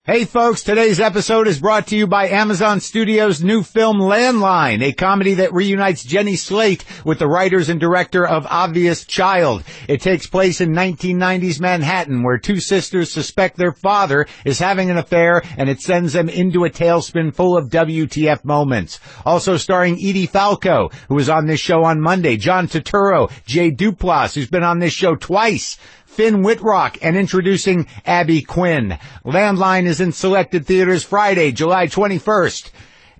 Hey folks, today's episode is brought to you by Amazon Studios' new film Landline, a comedy that reunites Jenny Slate with the writers and director of Obvious Child. It takes place in 1990s Manhattan, where two sisters suspect their father is having an affair, and it sends them into a tailspin full of WTF moments. Also starring Edie Falco, who was on this show on Monday, John Turturro, Jay Duplass, who's been on this show twice, Finn Whitrock, and introducing Abby Quinn. Landline is in selected theaters Friday, July 21st.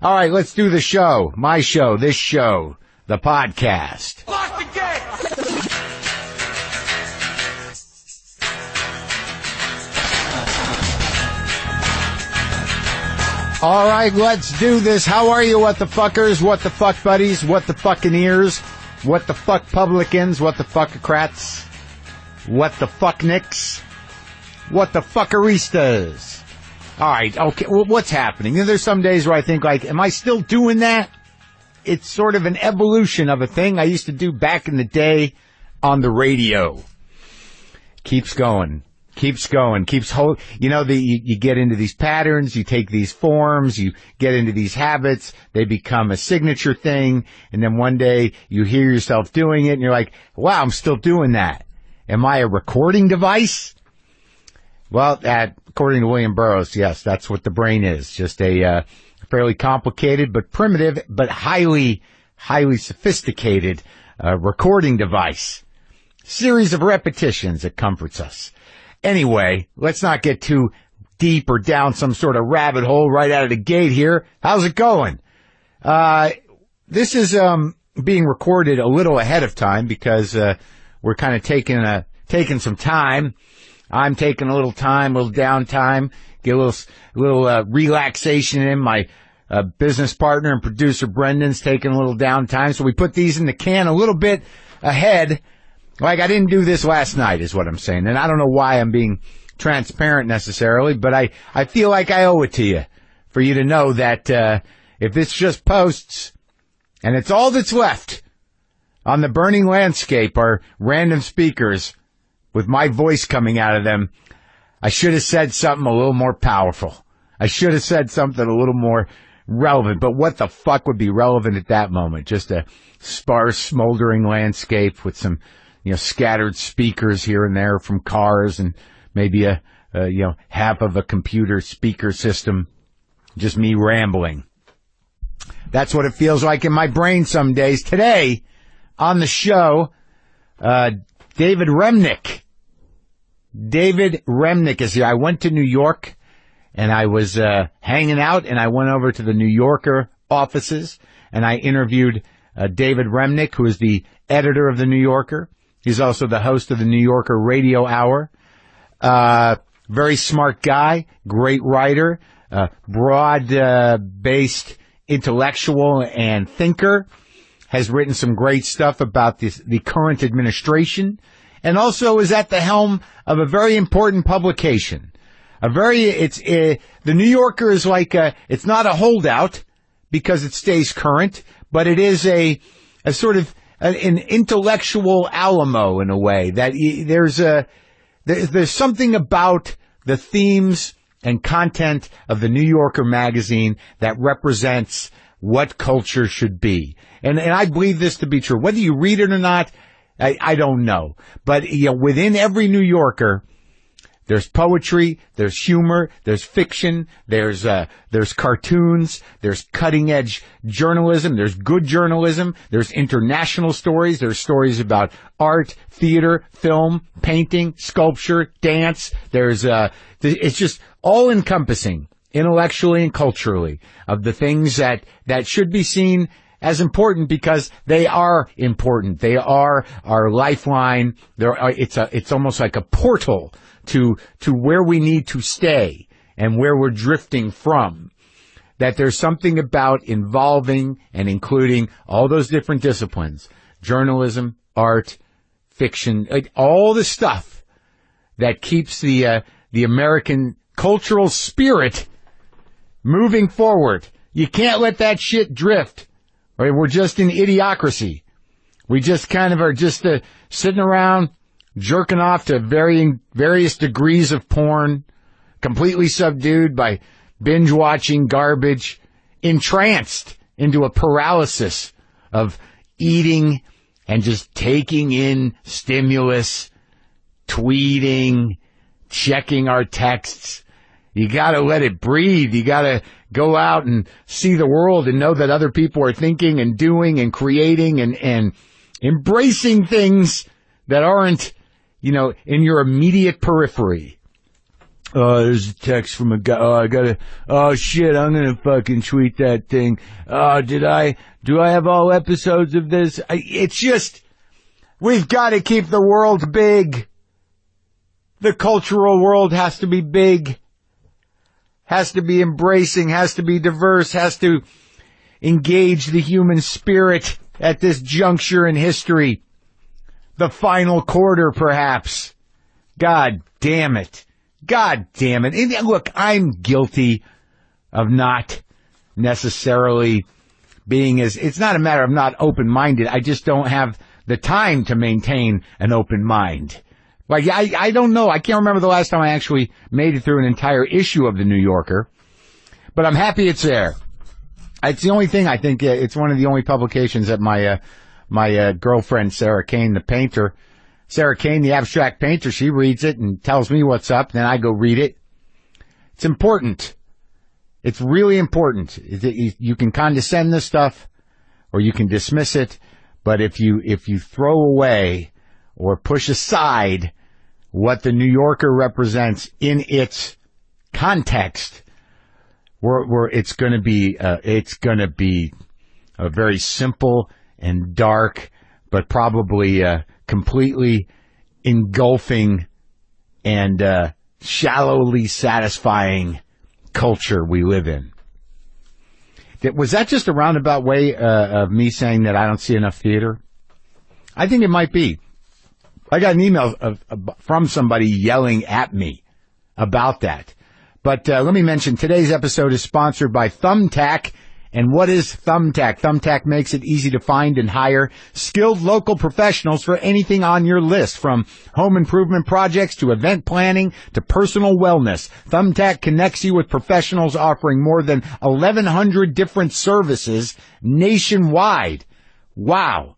All right, let's do the show. My show, this show, the podcast. Lock the gate! All right, let's do this. How are you, what the fuckers, what the fuck buddies, what the fucking ears, what the fuck publicans, what the fuckocrats? What the fuck nicks? What the fuckeristas? All right, okay, well, what's happening? There's some days where I think, like, am I still doing that? It's sort of an evolution of a thing I used to do back in the day on the radio. Keeps going, you know, you get into these patterns, you take these forms, you get into these habits, they become a signature thing, and then one day you hear yourself doing it, and you're like, wow, I'm still doing that. Am I a recording device? Well, according to William Burroughs, yes, that's what the brain is. Just a fairly complicated but primitive but highly sophisticated recording device. Series of repetitions that comforts us. Anyway, let's not get too deep or down some sort of rabbit hole right out of the gate here. How's it going? This is being recorded a little ahead of time because we're kind of taking some time. I'm taking a little time, a little downtime, get a little relaxation in. My business partner and producer Brendan's taking a little downtime, so we put these in the can a little bit ahead. Like, I didn't do this last night, is what I'm saying, and I don't know why I'm being transparent necessarily, but I feel like I owe it to you, for you to know that if this just posts, and it's all that's left on the burning landscape are random speakers with my voice coming out of them, I should have said something a little more powerful. I should have said something a little more relevant. But what the fuck would be relevant at that moment? Just a sparse, smoldering landscape with some, scattered speakers here and there from cars and maybe half of a computer speaker system. Just me rambling. That's what it feels like in my brain some days. Today, on the show, David Remnick. David Remnick is here. I went to New York, and I was hanging out, and I went over to the New Yorker offices, and I interviewed David Remnick, who is the editor of the New Yorker. He's also the host of the New Yorker Radio Hour. Very smart guy, great writer, broad-based intellectual and thinker. Has written some great stuff about the current administration, and also is at the helm of a very important publication. The New Yorker is like it's not a holdout because it stays current, but it is a sort of an intellectual Alamo in a way that there's something about the themes and content of the New Yorker magazine that represents what culture should be. And I believe this to be true. Whether you read it or not, I don't know. But, within every New Yorker, there's poetry, there's humor, there's fiction, there's cartoons, there's cutting edge journalism, there's good journalism, there's international stories, there's stories about art, theater, film, painting, sculpture, dance. It's just all encompassing intellectually and culturally of the things that should be seen as important because they are important. They are our lifeline. It's almost like a portal to where we need to stay and where we're drifting from. That there's something about involving and including all those different disciplines, journalism, art, fiction, all the stuff that keeps the American cultural spirit moving forward. You can't let that shit drift. Or we're just in idiocracy. We just kind of are just sitting around jerking off to various degrees of porn, completely subdued by binge-watching garbage, entranced into a paralysis of eating and just taking in stimulus, tweeting, checking our texts. You gotta let it breathe. You gotta go out and see the world and know that other people are thinking and doing and creating and embracing things that aren't, in your immediate periphery. Oh, there's a text from a guy. Oh shit, I'm gonna fucking tweet that thing. Oh, do I have all episodes of this? It's just, we've got to keep the world big. The cultural world has to be big, has to be embracing, has to be diverse, has to engage the human spirit at this juncture in history. The final quarter, perhaps. God damn it. God damn it. And look, I'm guilty of not necessarily being it's not a matter of not open-minded. I just don't have the time to maintain an open mind. Like, I don't know. I can't remember the last time I actually made it through an entire issue of the New Yorker, but I'm happy it's there. It's the only thing, I think, it's one of the only publications that my girlfriend, Sarah Kane, the painter, Sarah Kane, the abstract painter, she reads it and tells me what's up, then I go read it. It's important. It's really important. You can condescend this stuff or you can dismiss it, but if you throw away or push aside what the New Yorker represents in its context, where it's going to be a very simple and dark, but probably completely engulfing and shallowly satisfying culture we live in. Was that just a roundabout way of me saying that I don't see enough theater? I think it might be. I got an email from somebody yelling at me about that. But let me mention, today's episode is sponsored by Thumbtack. And what is Thumbtack? Thumbtack makes it easy to find and hire skilled local professionals for anything on your list, from home improvement projects to event planning to personal wellness. Thumbtack connects you with professionals offering more than 1,100 different services nationwide. Wow.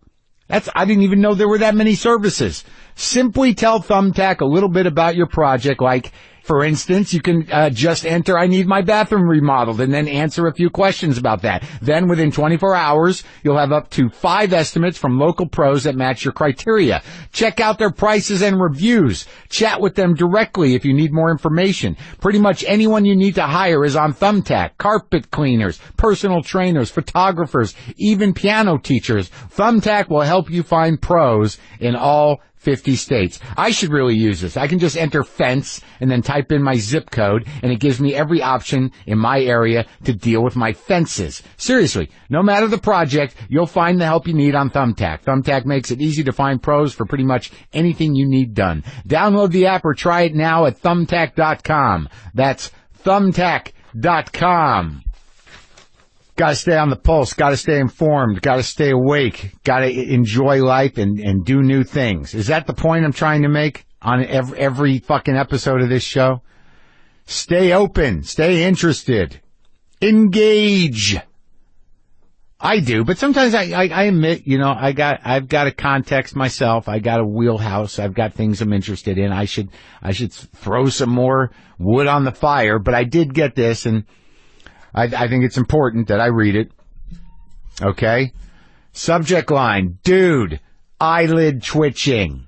I didn't even know there were that many services. Simply tell Thumbtack a little bit about your project, like, for instance, you can just enter, I need my bathroom remodeled, and then answer a few questions about that. Then within 24 hours, you'll have up to 5 estimates from local pros that match your criteria. Check out their prices and reviews. Chat with them directly if you need more information. Pretty much anyone you need to hire is on Thumbtack. Carpet cleaners, personal trainers, photographers, even piano teachers. Thumbtack will help you find pros in all 50 states. I should really use this. I can just enter fence and then type in my zip code, and it gives me every option in my area to deal with my fences. Seriously, no matter the project, you'll find the help you need on Thumbtack. Thumbtack makes it easy to find pros for pretty much anything you need done. Download the app or try it now at Thumbtack.com. That's Thumbtack.com. Got to stay on the pulse, got to stay informed, got to stay awake, got to enjoy life and do new things. Is that the point I'm trying to make on every fucking episode of this show? Stay open, stay interested, engage. I do, but sometimes I admit, I've got a context myself. I got a wheelhouse. I've got things I'm interested in. I should throw some more wood on the fire, but I did get this, and I think it's important that I read it. Okay? Subject line, dude, eyelid twitching.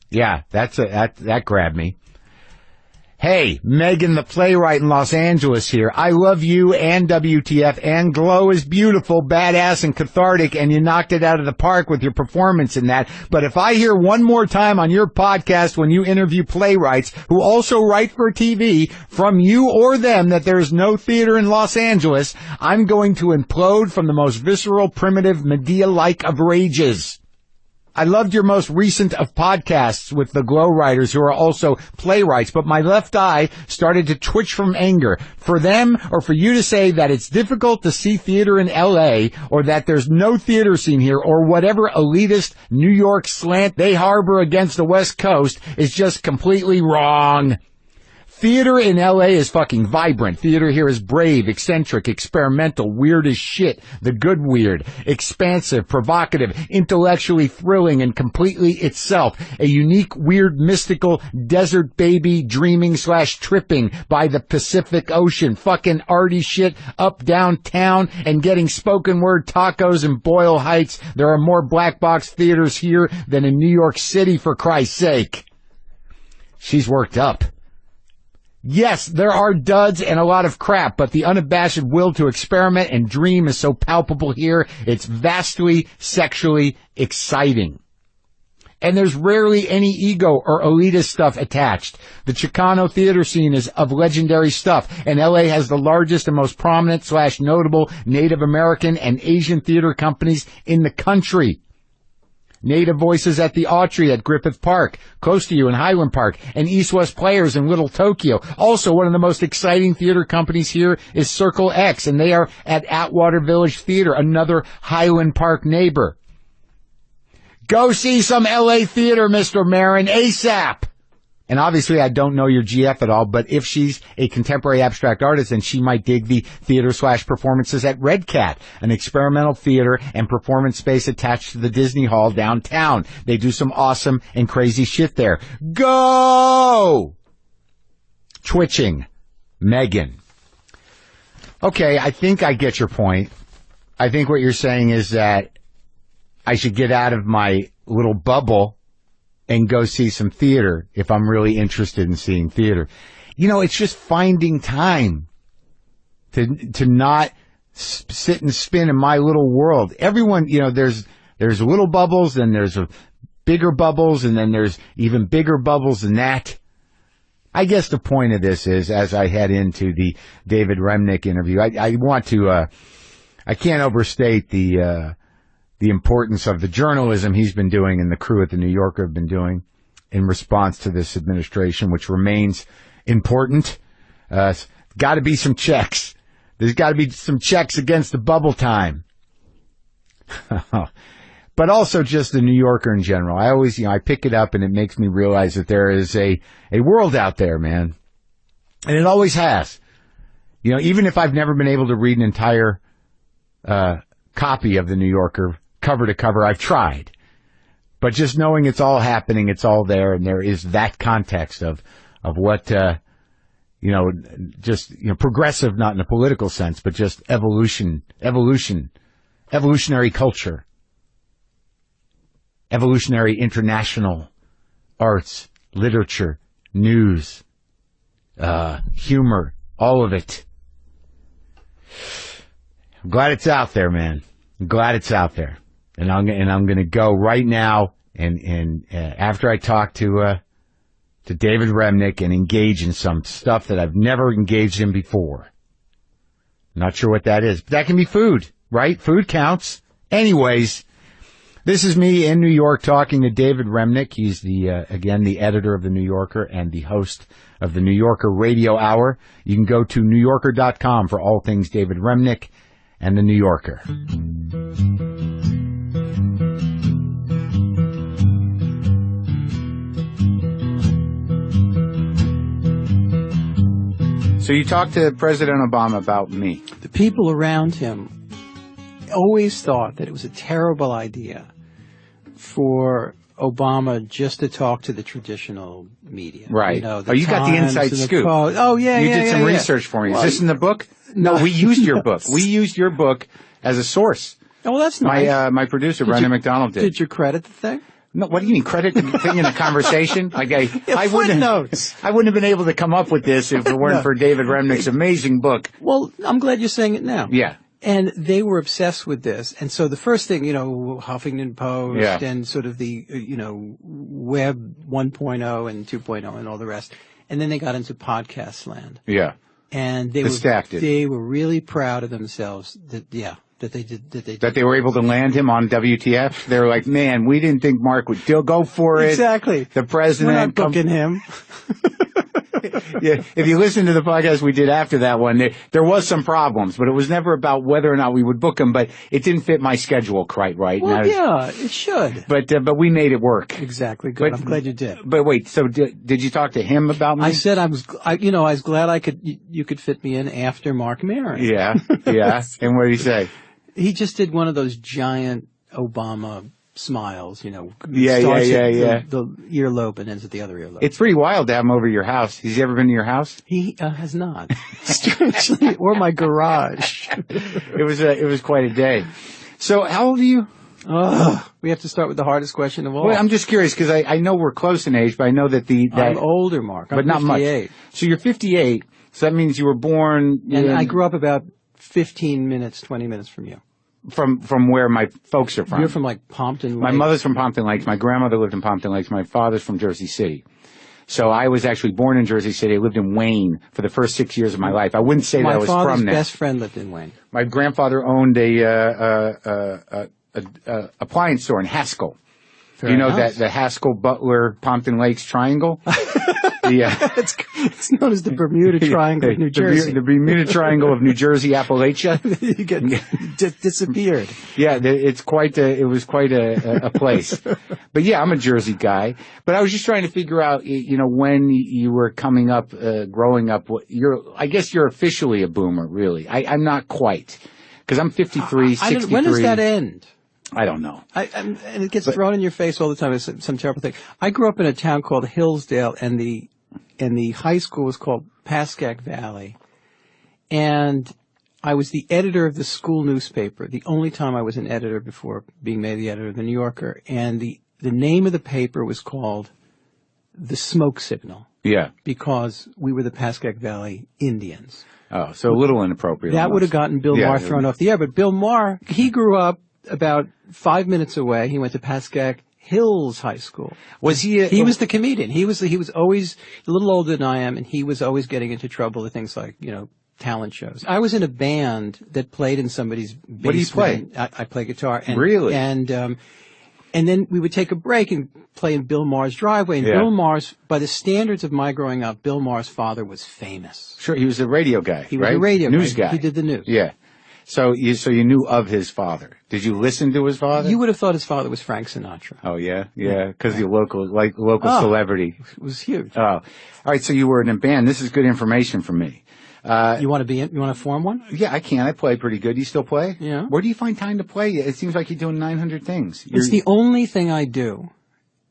Yeah, that grabbed me. Hey, Megan the playwright in Los Angeles here. I love you and WTF, and Glow is beautiful, badass, and cathartic, and you knocked it out of the park with your performance in that. But if I hear one more time on your podcast when you interview playwrights who also write for TV from you or them that there is no theater in Los Angeles, I'm going to implode from the most visceral, primitive, Medea-like of rages. I loved your most recent of podcasts with the Glow writers who are also playwrights, but my left eye started to twitch from anger. For them, or for you to say that it's difficult to see theater in L.A., or that there's no theater scene here, or whatever elitist New York slant they harbor against the West Coast, is just completely wrong. Theater in LA is fucking vibrant. Theater here is brave, eccentric, experimental, weird as shit, the good weird, expansive, provocative, intellectually thrilling, and completely itself. A unique, weird, mystical, desert baby dreaming / tripping by the Pacific Ocean. Fucking arty shit up downtown and getting spoken word tacos in Boyle Heights. There are more black box theaters here than in New York City, for Christ's sake. She's worked up. Yes, there are duds and a lot of crap, but the unabashed will to experiment and dream is so palpable here, it's vastly sexually exciting. And there's rarely any ego or elitist stuff attached. The Chicano theater scene is of legendary stuff, and LA has the largest and most prominent / notable Native American and Asian theater companies in the country. Native Voices at the Autry at Griffith Park, close to you in Highland Park, and East West Players in Little Tokyo. Also, one of the most exciting theater companies here is Circle X, and they are at Atwater Village Theater, another Highland Park neighbor. Go see some LA theater, Mr. Maron, ASAP! And obviously, I don't know your GF at all, but if she's a contemporary abstract artist, then she might dig the theater / performances at Red Cat, an experimental theater and performance space attached to the Disney Hall downtown. They do some awesome and crazy shit there. Go! Twitching. Megan. Okay, I think I get your point. I think what you're saying is that I should get out of my little bubble and go see some theater if I'm really interested in seeing theater. You know, it's just finding time to not sit and spin in my little world. Everyone, you know, there's little bubbles, then there's bigger bubbles, and then there's even bigger bubbles than that. I guess the point of this is, as I head into the David Remnick interview, I want to, I can't overstate the importance of the journalism he's been doing and the crew at the New Yorker have been doing in response to this administration, which remains important. Got to be some checks. There's got to be some checks against the bubble time. But also just the New Yorker in general. I always, I pick it up and it makes me realize that there is a world out there, man. And it always has. You know, even if I've never been able to read an entire copy of the New Yorker cover to cover, I've tried. But just knowing it's all happening, it's all there, and there is that context of what, progressive, not in a political sense, but just evolutionary culture, evolutionary international arts, literature, news, humor, all of it. I'm glad it's out there, man. I'm glad it's out there. And I'm going to go right now and after I talk to David Remnick and engage in some stuff that I've never engaged in before. Not sure what that is, but that can be food, right? Food counts. Anyways, this is me in New York talking to David Remnick. He's the editor of the New Yorker and the host of the New Yorker Radio Hour. You can go to NewYorker.com for all things David Remnick and the New Yorker. So you talked to President Obama about me. The people around him always thought that it was a terrible idea for Obama just to talk to the traditional media. Right. You know, you got the inside scoop. Oh, yeah, You did some research for me. Is this in the book? No, we used your book. We used your book as a source. Oh, well, that's nice. My producer, Brendan McDonald, did. Did you credit the thing? No, what do you mean, credit the thing in a conversation? Like I wouldn't have been able to come up with this if it weren't for David Remnick's amazing book. Well, I'm glad you're saying it now. Yeah. And they were obsessed with this. And so the first thing, Huffington Post and sort of the, Web 1.0 and 2.0 and all the rest. And then they got into podcast land. Yeah. And they were really proud of themselves that they were able to land him on WTF. They were like, man, we didn't think Mark would go for it. Exactly. The president. We're not booking him. Yeah, if you listen to the podcast we did after that one, there was some problems, but it was never about whether or not we would book him, but it didn't fit my schedule quite right. Well, yeah, it should. But we made it work. Exactly. Good. I'm glad you did. But wait, so did you talk to him about me? I said I was glad you could fit me in after Marc Maron. Yeah. And what did he say? He just did one of those giant Obama smiles, Yeah. The earlobe and ends at the other earlobe. It's pretty wild to have him over your house. Has he ever been to your house? He has not, strangely, or my garage. It was quite a day. So how old are you? We have to start with the hardest question of all. Well, I'm just curious because I know we're close in age, but I know that I'm older, Mark. I'm but not 58. much. So you're 58. So that means you were born. And I grew up about 20 minutes from you. From where my folks are from. You're from like Pompton Lakes. My mother's from Pompton Lakes. My grandmother lived in Pompton Lakes. My father's from Jersey City. So I was actually born in Jersey City. I lived in Wayne for the first 6 years of my life. I wouldn't say that I was from there. My father's best friend lived in Wayne. My grandfather owned a appliance store in Haskell. You know that the Haskell Butler Pompton Lakes triangle? Yeah. It's known as the Bermuda Triangle of New Jersey. The Bermuda Triangle of New Jersey, Appalachia. You get disappeared. Yeah, it was quite a place. But yeah, I'm a Jersey guy. But I was just trying to figure out, when you were coming up, growing up, I guess you're officially a boomer, really. I'm not quite. Because I'm 53, 63. When does that end? I don't know. And it gets thrown in your face all the time. It's some terrible thing. I grew up in a town called Hillsdale, and the high school was called Pascack Valley. And I was the editor of the school newspaper, the only time I was an editor before being made the editor of the New Yorker. And the name of the paper was called The Smoke Signal. Yeah. Because we were the Pascack Valley Indians. Oh, so a little inappropriate. That would have gotten Bill Maher thrown off the air. But Bill Maher, he grew up about 5 minutes away. He went to Pascack Hills High School. Was he? He was the comedian. He was always a little older than I am, and he was always getting into trouble with things like talent shows. I was in a band that played in somebody's basement. What do you play? I play guitar. Really? And then we would take a break and play in Bill Maher's driveway. And Bill Maher's, by the standards of my growing up, Bill Maher's father was famous. Sure, he was a radio guy. He was a radio news guy. He did the news. Yeah. So you knew of his father. Did you listen to his father? You would have thought his father was Frank Sinatra. Oh yeah, because you're local celebrity. It was huge. Oh, all right. So you were in a band. This is good information for me. You want to form one? Yeah, I can. I play pretty good. You still play? Yeah. Where do you find time to play? It seems like you're doing 900 things. It's the only thing I do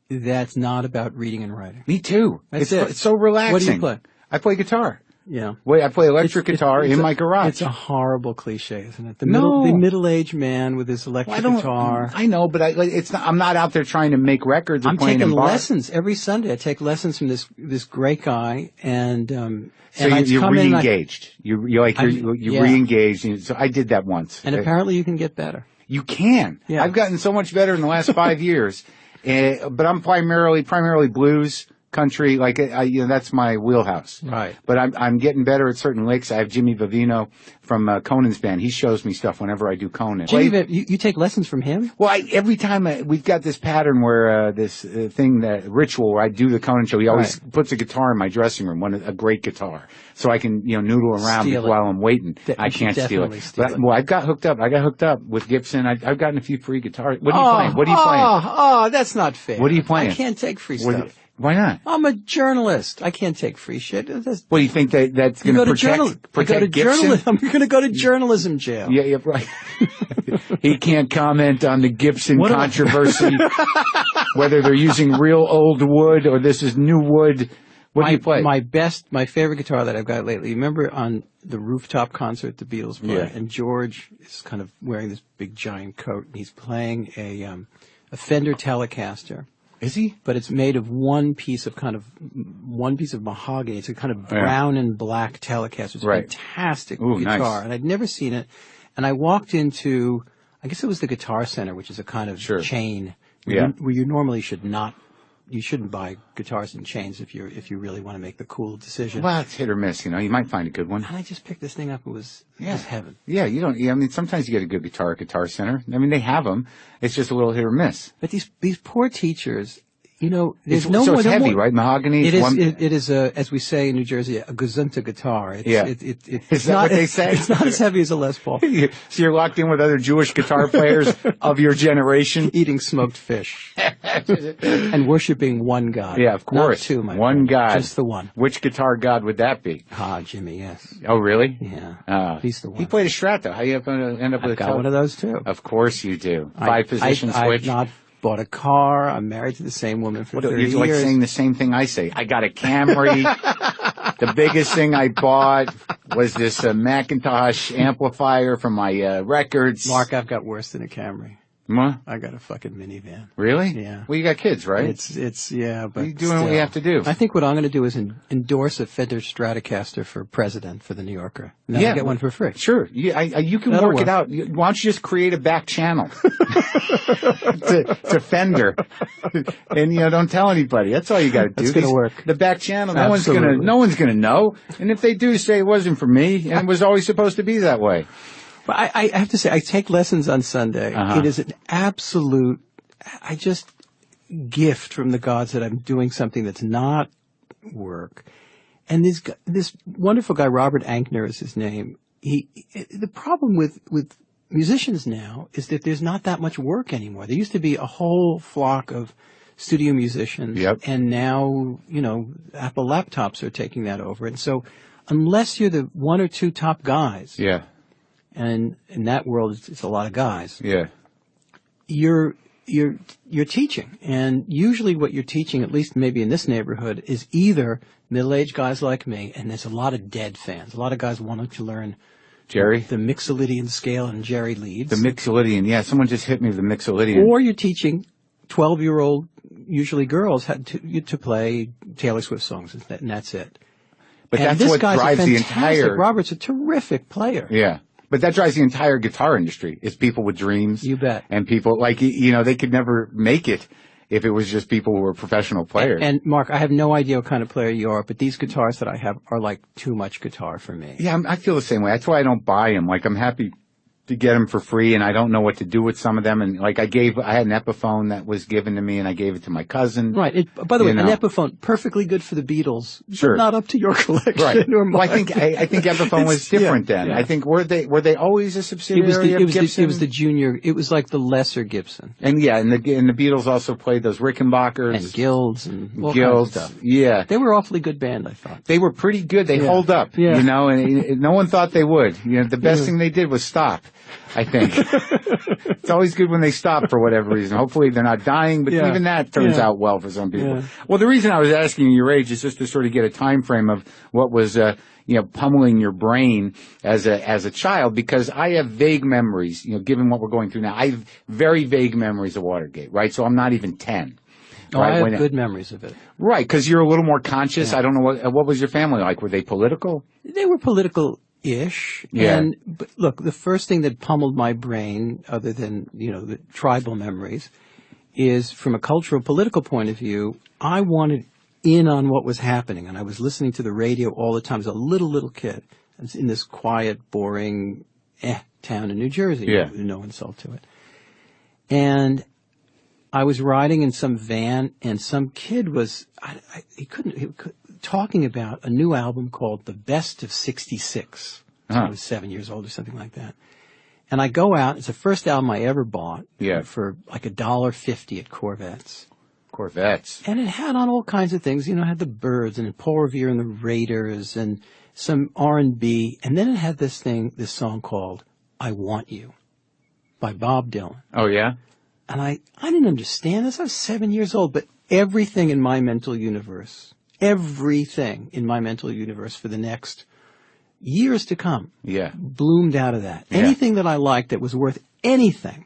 that's not about reading and writing. Me too. It's so relaxing. What do you play? I play guitar. Yeah. Wait, I play electric guitar in my garage. It's a horrible cliche, isn't it? The middle-aged man with his electric guitar. I know, but I'm not out there trying to make records. I'm taking lessons every Sunday. I take lessons from this great guy, and so you're re-engaged. You're re-engaged. So I did that once. And apparently you can get better. You can. Yeah. I've gotten so much better in the last 5 years. But I'm primarily blues, country, that's my wheelhouse. Right. But I'm getting better at certain licks. I have Jimmy Vivino from Conan's band. He shows me stuff whenever I do Conan. Jimmy, you take lessons from him? Well, every time we've got this pattern where that ritual where I do the Conan show. He always puts a guitar in my dressing room, a great guitar, so I can noodle around while I'm waiting. I can't steal it. I got hooked up. I got hooked up with Gibson. I've gotten a few free guitars. What are you playing? Oh, that's not fair. What are you playing? I can't take free stuff. Why not? I'm a journalist. I can't take free shit. Well, you think that's going to protect Gibson? I'm going to go to journalism jail. Yeah, right. He can't comment on the Gibson controversy, whether they're using real old wood or this is new wood. What do you play? My favorite guitar that I've got lately. You remember on the rooftop concert the Beatles played, and George is kind of wearing this big giant coat, and he's playing a Fender Telecaster. Is he? But it's made of one piece of mahogany. It's a kind of brown and black Telecaster. It's a fantastic guitar. Nice. And I'd never seen it. And I walked into, I guess it was the Guitar Center, which is a kind of chain where you normally you shouldn't buy guitars in chains if you really want to make the cool decision. Well, it's hit or miss, you might find a good one. And I just picked this thing up. It was heaven. Yeah, sometimes you get a good guitar at Guitar Center. They have them. It's just a little hit or miss. But these poor teachers, You know, It's heavy, right? Mahogany? It is, as we say in New Jersey, a gesunte guitar. Is that what they say? It's not as heavy as a Les Paul. So you're locked in with other Jewish guitar players of your generation? Eating smoked fish. And worshiping one God. Yeah, of course. Not two, my one friend. God. Just the one. Which guitar god would that be? Jimmy, yes. Oh, really? Yeah. He's the one. He played a Strat, though. How you going to end up with I've got one of those, too. Of course you do. Five-position switch. I've not bought a car. I'm married to the same woman for 30 years. You're like saying the same thing I say. I got a Camry. The biggest thing I bought was this Macintosh amplifier from my records. Mark, I've got worse than a Camry. What? I got a fucking minivan. Really? Yeah. Well, you got kids, right? Yeah, but you're doing what you have to do. I think what I'm going to do is endorse a Fender Stratocaster for president for the New Yorker. And then I'll get one for free. Sure. You can work it out. Why don't you just create a back channel to Fender, and don't tell anybody. That's all you got to do. It's going to work. The back channel. No Absolutely. one's gonna know. And if they do, say it wasn't for me, and it was always supposed to be that way. But I have to say, I take lessons on Sunday. It is an absolute, gift from the gods that I'm doing something that's not work. And this wonderful guy, Robert Ankner is his name. The problem with musicians now is that there's not that much work anymore. There used to be a whole flock of studio musicians. Yep. And now, Apple laptops are taking that over. And so unless you're the one or two top guys. Yeah. And in that world, it's a lot of guys. Yeah. You're teaching. And usually what you're teaching, at least maybe in this neighborhood, is either middle-aged guys like me, and there's a lot of dead fans. A lot of guys wanting to learn Jerry? The Mixolydian scale, and Jerry leads. The Mixolydian, yeah. Someone just hit me with the Mixolydian. Or you're teaching 12-year-old, usually girls, to play Taylor Swift songs, and that's it. But that's what drives the entire... Robert's a terrific player. Yeah. But that drives the entire guitar industry. It's people with dreams. You bet. And people, they could never make it if it was just people who were professional players. And Mark, I have no idea what kind of player you are, but these guitars that I have are like too much guitar for me. Yeah, I feel the same way. That's why I don't buy them. I'm happy to get them for free, and I don't know what to do with some of them. And I had an Epiphone that was given to me, and I gave it to my cousin. Right. By the way, an Epiphone, perfectly good for the Beatles. Sure. But not up to your collection. Right. Or mine. Well, I think Epiphone was different then. Yeah. I think were they always a subsidiary of Gibson? It was the junior. It was like the lesser Gibson. And and the Beatles also played those Rickenbackers and Guilds and all kinds of stuff. Yeah. They were awfully good band, I thought. They were pretty good. They hold up. Yeah. And no one thought they would. The best thing they did was stop. I think. It's always good when they stop for whatever reason. Hopefully they're not dying, but even that turns out well for some people. Yeah. Well, the reason I was asking your age is just to sort of get a time frame of what was, pummeling your brain as a child, because I have vague memories, given what we're going through now. I have very vague memories of Watergate, right? So I'm not even 10. Oh, right? I have good memories of it. Right, because you're a little more conscious. Yeah. I don't know what was your family like? Were they political? They were political-ish. Yeah. But look, the first thing that pummeled my brain, other than, the tribal memories, is from a cultural, political point of view, I wanted in on what was happening. And I was listening to the radio all the time as a little kid. I was in this quiet, boring, town in New Jersey. Yeah. No insult to it. And I was riding in some van, and some kid was, talking about a new album called The Best of 66. So I was 7 years old or something like that. And I go out, it's the first album I ever bought for like $1.50 at Corvettes. And it had on all kinds of things, it had the Byrds and Paul Revere and the Raiders and some R&B. And then it had this song called I Want You by Bob Dylan. Oh, yeah? And I didn't understand this. I was 7 years old, but everything in my mental universe for the next years to come bloomed out of that. Yeah. Anything that I liked that was worth anything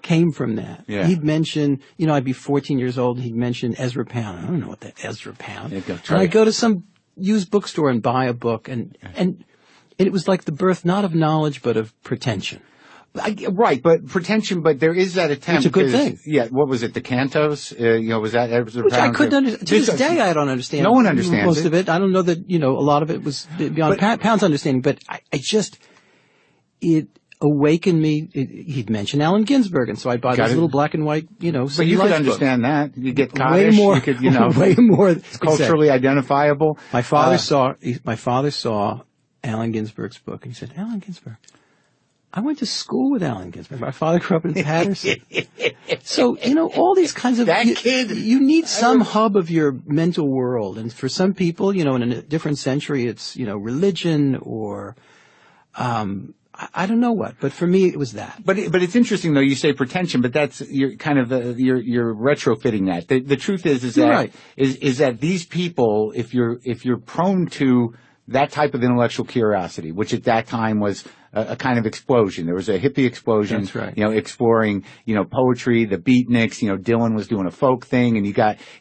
came from that. Yeah. He'd mention, I'd be 14 years old, and he'd mention Ezra Pound. I don't know what that Ezra Pound. And I'd go to some used bookstore and buy a book, and it was like the birth not of knowledge but of pretension. Right, but pretension, but there is that attempt. It's a good thing. Yeah, what was it, the cantos? Was that Ezra Which Pound? I couldn't understand. To this day, I don't understand. No one understands most of it. I don't know that, a lot of it was beyond Pound's understanding, but it awakened me. He'd mention Allen Ginsberg, and so I'd buy those little black and white, But you could understand that. You get way cottage, more, you could, way more. It's culturally identifiable. My father saw Allen Ginsberg's book, and he said, "Allen Ginsberg. I went to school with Allen Ginsberg. My father grew up in Patterson." So, all these kinds of... kid. You need some hub of your mental world. And for some people, in a different century, it's, religion or... I don't know what, but for me, it was that. But it's interesting, though, you say pretension, but that's, you're kind of, you're retrofitting that. The truth is that, right. is that these people, if you're prone to that type of intellectual curiosity, which at that time was a kind of explosion. There was a hippie explosion. That's right. Exploring, poetry, the beatniks, Dylan was doing a folk thing, and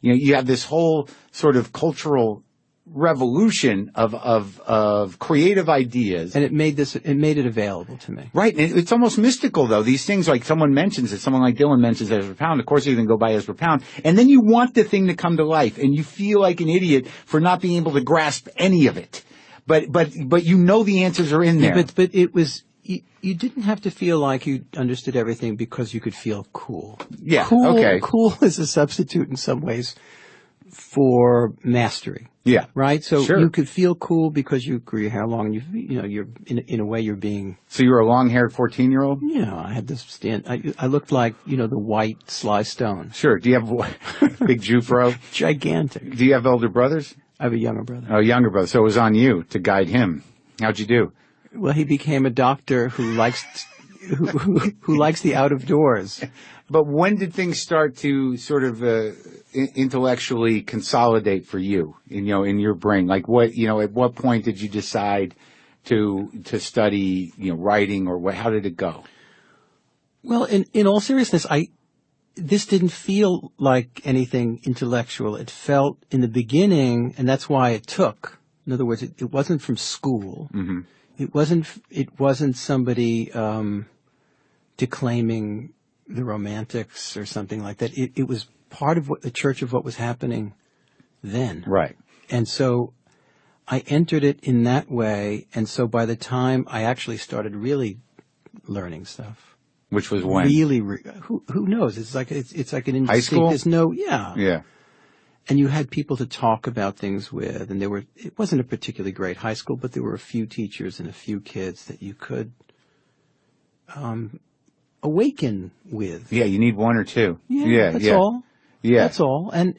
you have this whole sort of cultural revolution of creative ideas. And it made it available to me. Right. And it's almost mystical, though. These things, like someone mentions it, someone like Dylan mentions Ezra Pound. Of course, you can go by Ezra Pound. And then you want the thing to come to life, and you feel like an idiot for not being able to grasp any of it. But the answers are in there. But it was, you didn't have to feel like you understood everything because you could feel cool. Yeah. Cool, okay. Cool is a substitute in some ways for mastery. Yeah. Right? So sure. You could feel cool because you grew your hair long, and you're in a way you're being... So you were a long-haired 14-year-old? Yeah, I had this stand. I looked like, the white Sly Stone. Sure. Do you have big Jufro? Gigantic. Do you have older brothers? I have a younger brother. Oh, younger brother. So it was on you to guide him. How'd you do? Well, he became a doctor who likes who likes the out of doors. But when did things start to sort of intellectually consolidate for you in your brain? Like at what point did you decide to study writing, or how did it go? Well, in all seriousness, this didn't feel like anything intellectual. It felt in the beginning, and that's why it took. In other words, it wasn't from school. Mm-hmm. It wasn't somebody declaiming the Romantics or something like that. It was part of the church of what was happening then. Right. And so I entered it in that way. And so by the time I actually started really learning stuff. Which was when? Really, who knows? It's like an instinct. High school? There's yeah. Yeah. And you had people to talk about things with, and it wasn't a particularly great high school, but there were a few teachers and a few kids that you could awaken with. Yeah, you need one or two. Yeah, that's all. Yeah. That's all. And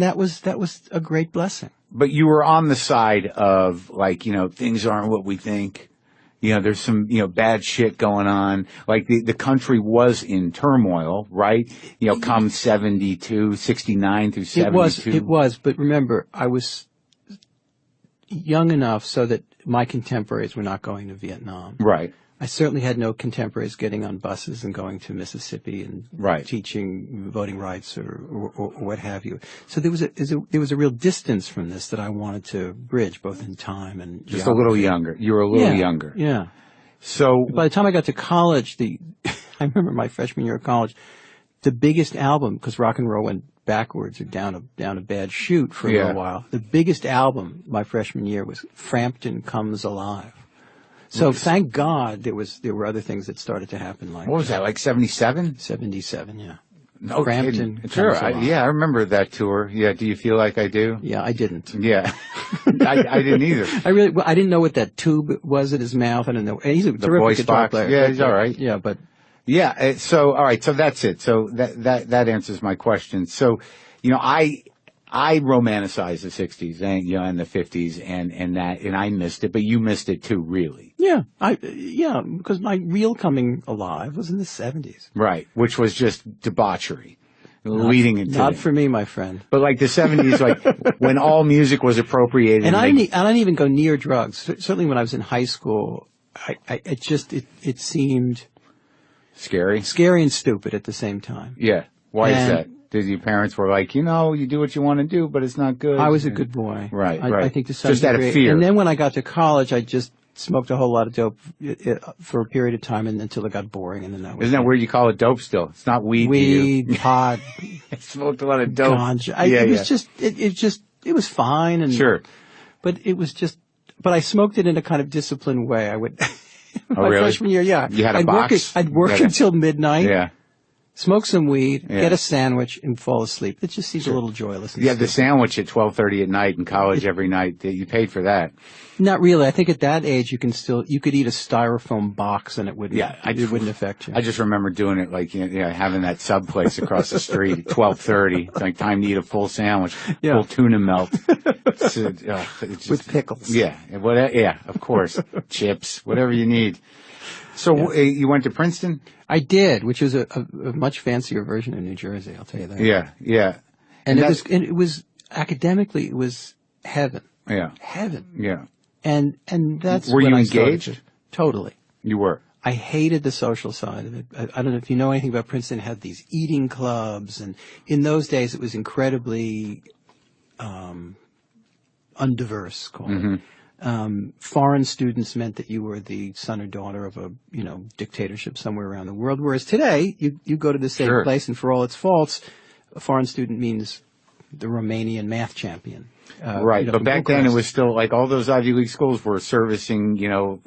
that was a great blessing. But you were on the side of things aren't what we think. There's some, bad shit going on. Like the country was in turmoil, right? Come 72, 69 through 72. It was. But remember, I was young enough so that my contemporaries were not going to Vietnam. Right. I certainly had no contemporaries getting on buses and going to Mississippi and teaching voting rights or what have you. So there was a real distance from this that I wanted to bridge, both in time and just geography. A little younger. You were a little younger. Yeah. So by the time I got to college, I remember my freshman year of college, the biggest album, because rock and roll went backwards or down a bad chute for a little while. The biggest album my freshman year was Frampton Comes Alive. So thank God there were other things that started to happen. Like what was that? Like 77? 77, yeah. No, Frampton. Sure. I remember that tour. Yeah. Do you feel like I do? Yeah, I didn't. Yeah. I didn't either. I didn't know what that tube was in his mouth. I didn't know. And he's a terrific guitar player. Yeah, he's all right. Yeah, but. Yeah. So, all right. So that's it. So that answers my question. So, I romanticized the 60s and the 50s and I missed it, but you missed it too, really. Yeah. Because my real coming alive was in the 70s. Right. Which was just debauchery. Leading into not for me, my friend. But like the 70s, like when all music was appropriated. And I didn't even go near drugs. Certainly when I was in high school, it seemed scary and stupid at the same time. Yeah. Why is that? Did your parents were like, you do what you want to do, but it's not good? I was a good boy. Right. I think to some just degree. Out of fear. And then when I got to college, I just smoked a whole lot of dope for a period of time until it got boring, and then that was. Isn't that weird? You call it dope still? It's not weed. Weed, pot. I smoked a lot of dope. Ganja. It was fine, and sure. But it was just. But I smoked it in a kind of disciplined way. I would. My really? freshman year, yeah. You had a box? I'd work until midnight. Yeah. Smoke some weed, get a sandwich, and fall asleep. It just seems a little joyless. You had the sandwich at 12:30 at night in college every night. You paid for that. Not really. I think at that age you could eat a styrofoam box and it wouldn't affect you. I just remember doing it like having that sub place across the street at 12:30. It's like time to eat a full sandwich, full tuna melt with pickles. Yeah, of course, chips, whatever you need. So you went to Princeton? I did, which was a much fancier version of New Jersey. I'll tell you that. Yeah. And it was academically, it was heaven. Yeah. Heaven. Yeah. And that's were when you I engaged? Totally. You were. I hated the social side of it. I don't know if you know anything about Princeton. It had these eating clubs, and in those days it was incredibly undiverse. Foreign students meant that you were the son or daughter of a dictatorship somewhere around the world. Whereas today, you go to the same place, and for all its faults, a foreign student means the Romanian math champion. Right, but back then it was still like all those Ivy League schools were servicing,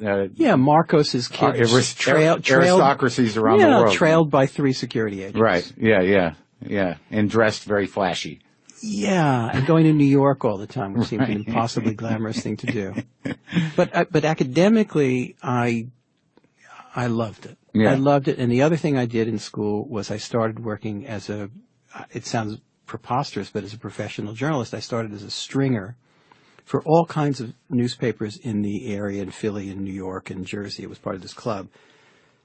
Marcos's kids, aristocracies around the world, trailed by 3 security agents. Right, yeah, and dressed very flashy. Yeah, and going to New York all the time, which seemed an impossibly glamorous thing to do. But academically, I loved it. Yeah. I loved it. And the other thing I did in school was I started working it sounds preposterous, but as a professional journalist, I started as a stringer for all kinds of newspapers in the area, in Philly and New York and Jersey. It was part of this club.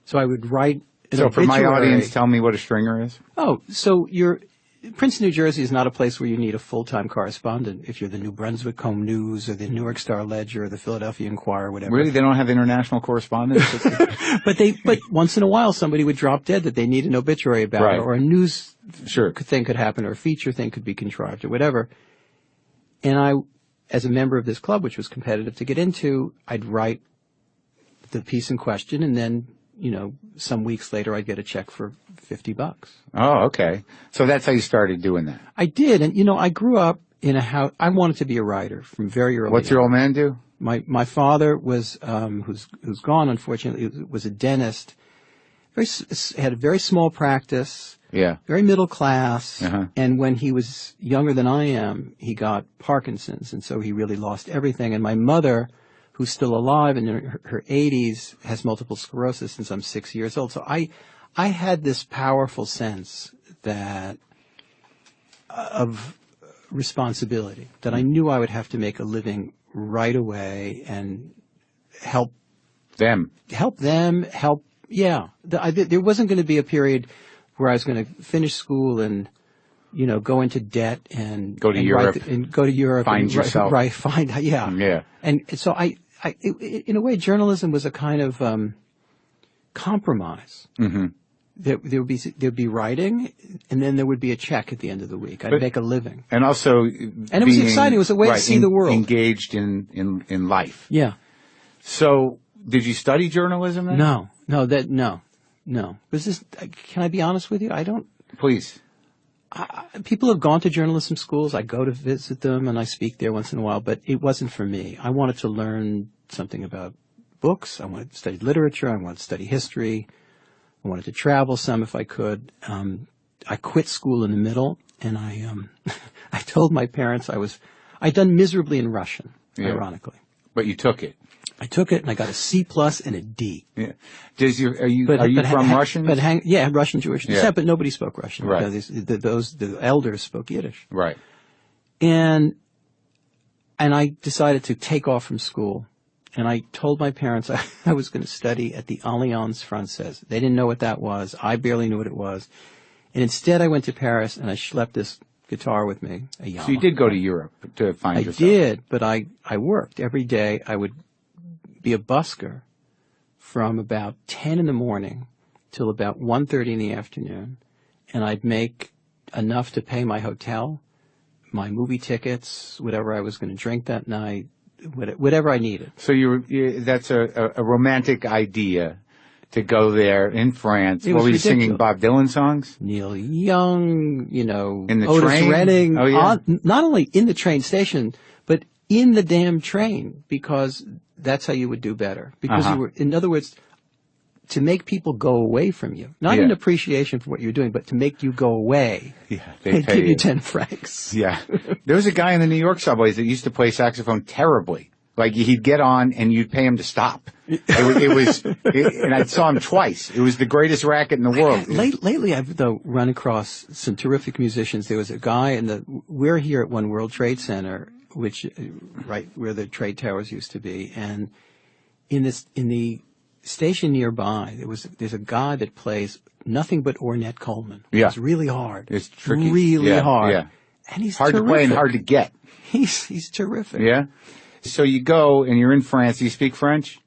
So I would write an obituary. So for my audience, tell me what a stringer is. Oh, so Princeton, New Jersey is not a place where you need a full-time correspondent if you're the New Brunswick Home News or the Newark Star Ledger or the Philadelphia Inquirer or whatever. Really? They don't have international correspondents? But once in a while somebody would drop dead that they need an obituary about or a news thing could happen or a feature thing could be contrived or whatever. And I, as a member of this club, which was competitive to get into, I'd write the piece in question and then some weeks later, I'd get a check for $50. Oh, okay. So that's how you started doing that. I did. And, I grew up in a house. I wanted to be a writer from very early. What's your old man do? My father was, who's gone, unfortunately, was a dentist. Had a very small practice. Yeah. Very middle class. Uh-huh. And when he was younger than I am, he got Parkinson's. And so he really lost everything. And my mother, who's still alive and in her 80s, has multiple sclerosis since I'm 6 years old. So I had this powerful sense of responsibility, that I knew I would have to make a living right away and help them. There wasn't going to be a period where I was going to finish school and go into debt and go to Europe, find yourself, yeah. And so in a way, journalism was a kind of compromise. Mm-hmm. There'd be writing, and then there would be a check at the end of the week. I'd make a living, and also, and it was exciting. It was a way to see the world, engaged in life. Yeah. So, did you study journalism then? No. Was this? Can I be honest with you? I don't. Please. People have gone to journalism schools. I go to visit them, and I speak there once in a while. But it wasn't for me. I wanted to learn something about books. I wanted to study literature. I wanted to study history. I wanted to travel some if I could. I quit school in the middle, and I told my parents I'd done miserably in Russian, ironically. But you took it. I took it, and I got a C+ and a D. Yeah. Are you from Russian? Russian Jewish descent, but nobody spoke Russian. Right. The elders spoke Yiddish. Right. And I decided to take off from school. And I told my parents I was going to study at the Alliance Française. They didn't know what that was. I barely knew what it was. And instead I went to Paris and I schlepped this guitar with me, a Yamaha. So you did go to Europe to find yourself. I did, but I worked. Every day I would be a busker from about 10 in the morning till about 1:30 in the afternoon. And I'd make enough to pay my hotel, my movie tickets, whatever I was going to drink that night, whatever I needed. So that's a romantic idea to go there in France. Were you singing Bob Dylan songs? Neil Young, in the Otis train? Redding. Oh, yeah. Not only in the train station, but in the damn train, because that's how you would do better. Because you were, in other words, to make people go away from you. Not in appreciation for what you're doing, but to make you go away. Yeah, they give you 10 francs. Yeah. There was a guy in the New York subways that used to play saxophone terribly. Like, he'd get on and you'd pay him to stop. And I saw him twice. It was the greatest racket in the world. Lately, I've, though, run across some terrific musicians. There was a guy we're here at One World Trade Center, which, right where the trade towers used to be. And in the station nearby, there's a guy that plays nothing but Ornette Coleman. Yeah. It's really hard. It's tricky. Really hard. Yeah. And he's hard terrific. to play and hard to get. He's terrific. Yeah. So you go and you're in France. Do you speak French?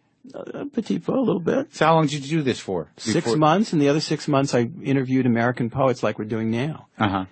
Petit peu, a little bit. So how long did you do this for? 6 months, and the other 6 months I interviewed American poets like we're doing now. Uh-huh.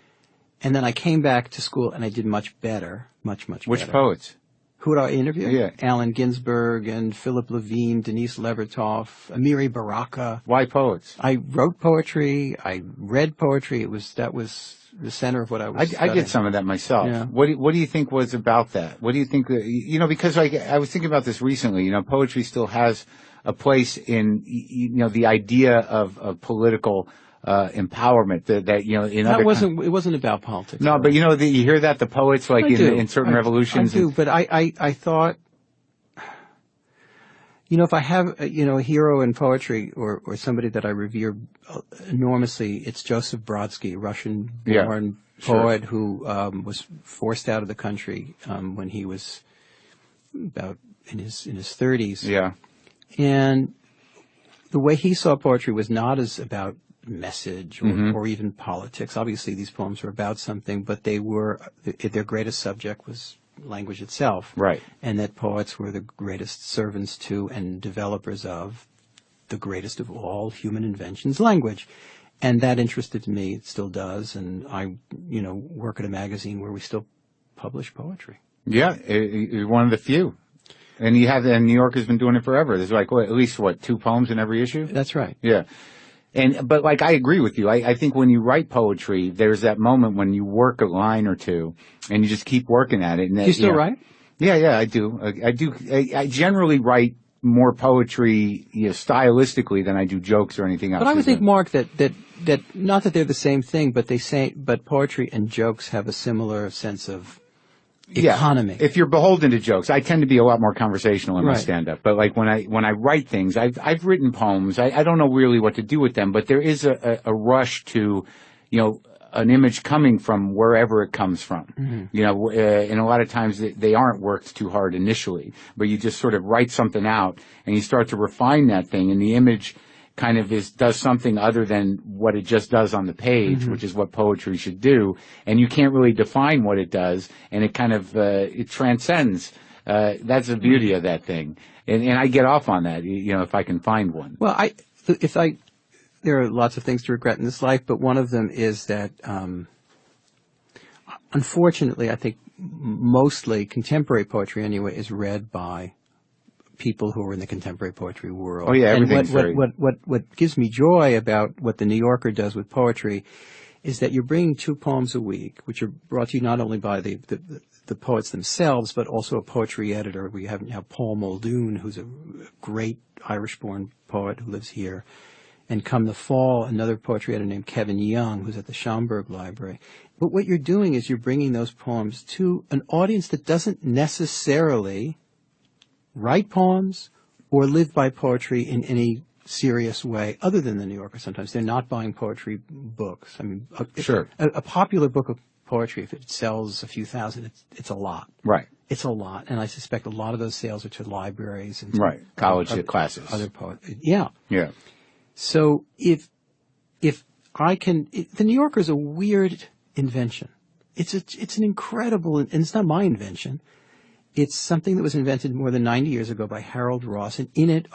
And then I came back to school and I did much better, much better. Which poets? Who did I interview? Yeah. Allen Ginsberg and Philip Levine, Denise Levertov, Amiri Baraka. Why poets? I wrote poetry. I read poetry. That was the center of what I was studying. I did some of that myself. Yeah. What do you think was about that? What do you think, because I was thinking about this recently, poetry still has a place in, the idea of political empowerment it wasn't about politics. No, but you hear that the poets in certain revolutions. I do, but I thought, if I have a hero in poetry or somebody that I revere enormously, it's Joseph Brodsky, Russian-born poet who was forced out of the country when he was about in his 30s. Yeah, and the way he saw poetry was not as about message or even politics. Obviously, these poems were about something, but their greatest subject was language itself. Right. And that poets were the greatest servants to and developers of the greatest of all human inventions, language. And that interested me. It still does. And I, work at a magazine where we still publish poetry. Yeah, you're one of the few. And New York has been doing it forever. There's at least 2 poems in every issue? That's right. Yeah. But I agree with you. I think when you write poetry, there's that moment when you work a line or two and you just keep working at it. And you still write? Yeah, I do. I generally write more poetry, stylistically than I do jokes or anything else. But I would think, Mark, that not that they're the same thing, but poetry and jokes have a similar sense of economy. Yeah, if you're beholden to jokes, I tend to be a lot more conversational in my stand-up. But when I write things, I've written poems. I don't know really what to do with them, but there is a rush to, an image coming from wherever it comes from. Mm-hmm. And a lot of times they aren't worked too hard initially, but you just sort of write something out and you start to refine that thing, and the image kind of does something other than what it just does on the page, which is what poetry should do. And you can't really define what it does, and it kind of, it transcends. That's the beauty of that thing. And I get off on that, if I can find one. Well, there are lots of things to regret in this life, but one of them is that, unfortunately, I think mostly contemporary poetry anyway is read by people who are in the contemporary poetry world. Oh yeah, everything's what gives me joy about what the New Yorker does with poetry is that you're bringing 2 poems a week, which are brought to you not only by the poets themselves, but also a poetry editor. We have now Paul Muldoon, who's a great Irish-born poet who lives here. And come the fall, another poetry editor named Kevin Young, who's at the Schomburg Library. But what you're doing is you're bringing those poems to an audience that doesn't necessarily write poems or live by poetry in any serious way other than the New Yorker. Sometimes they're not buying poetry books. I mean, a popular book of poetry, if it sells a few thousand, it's a lot. Right. It's a lot. And I suspect a lot of those sales are to libraries and college classes. Other poets. Yeah. Yeah. So if I can, the New Yorker is a weird invention. It's an incredible, and it's not my invention. It's something that was invented more than 90 years ago by Harold Ross, and in it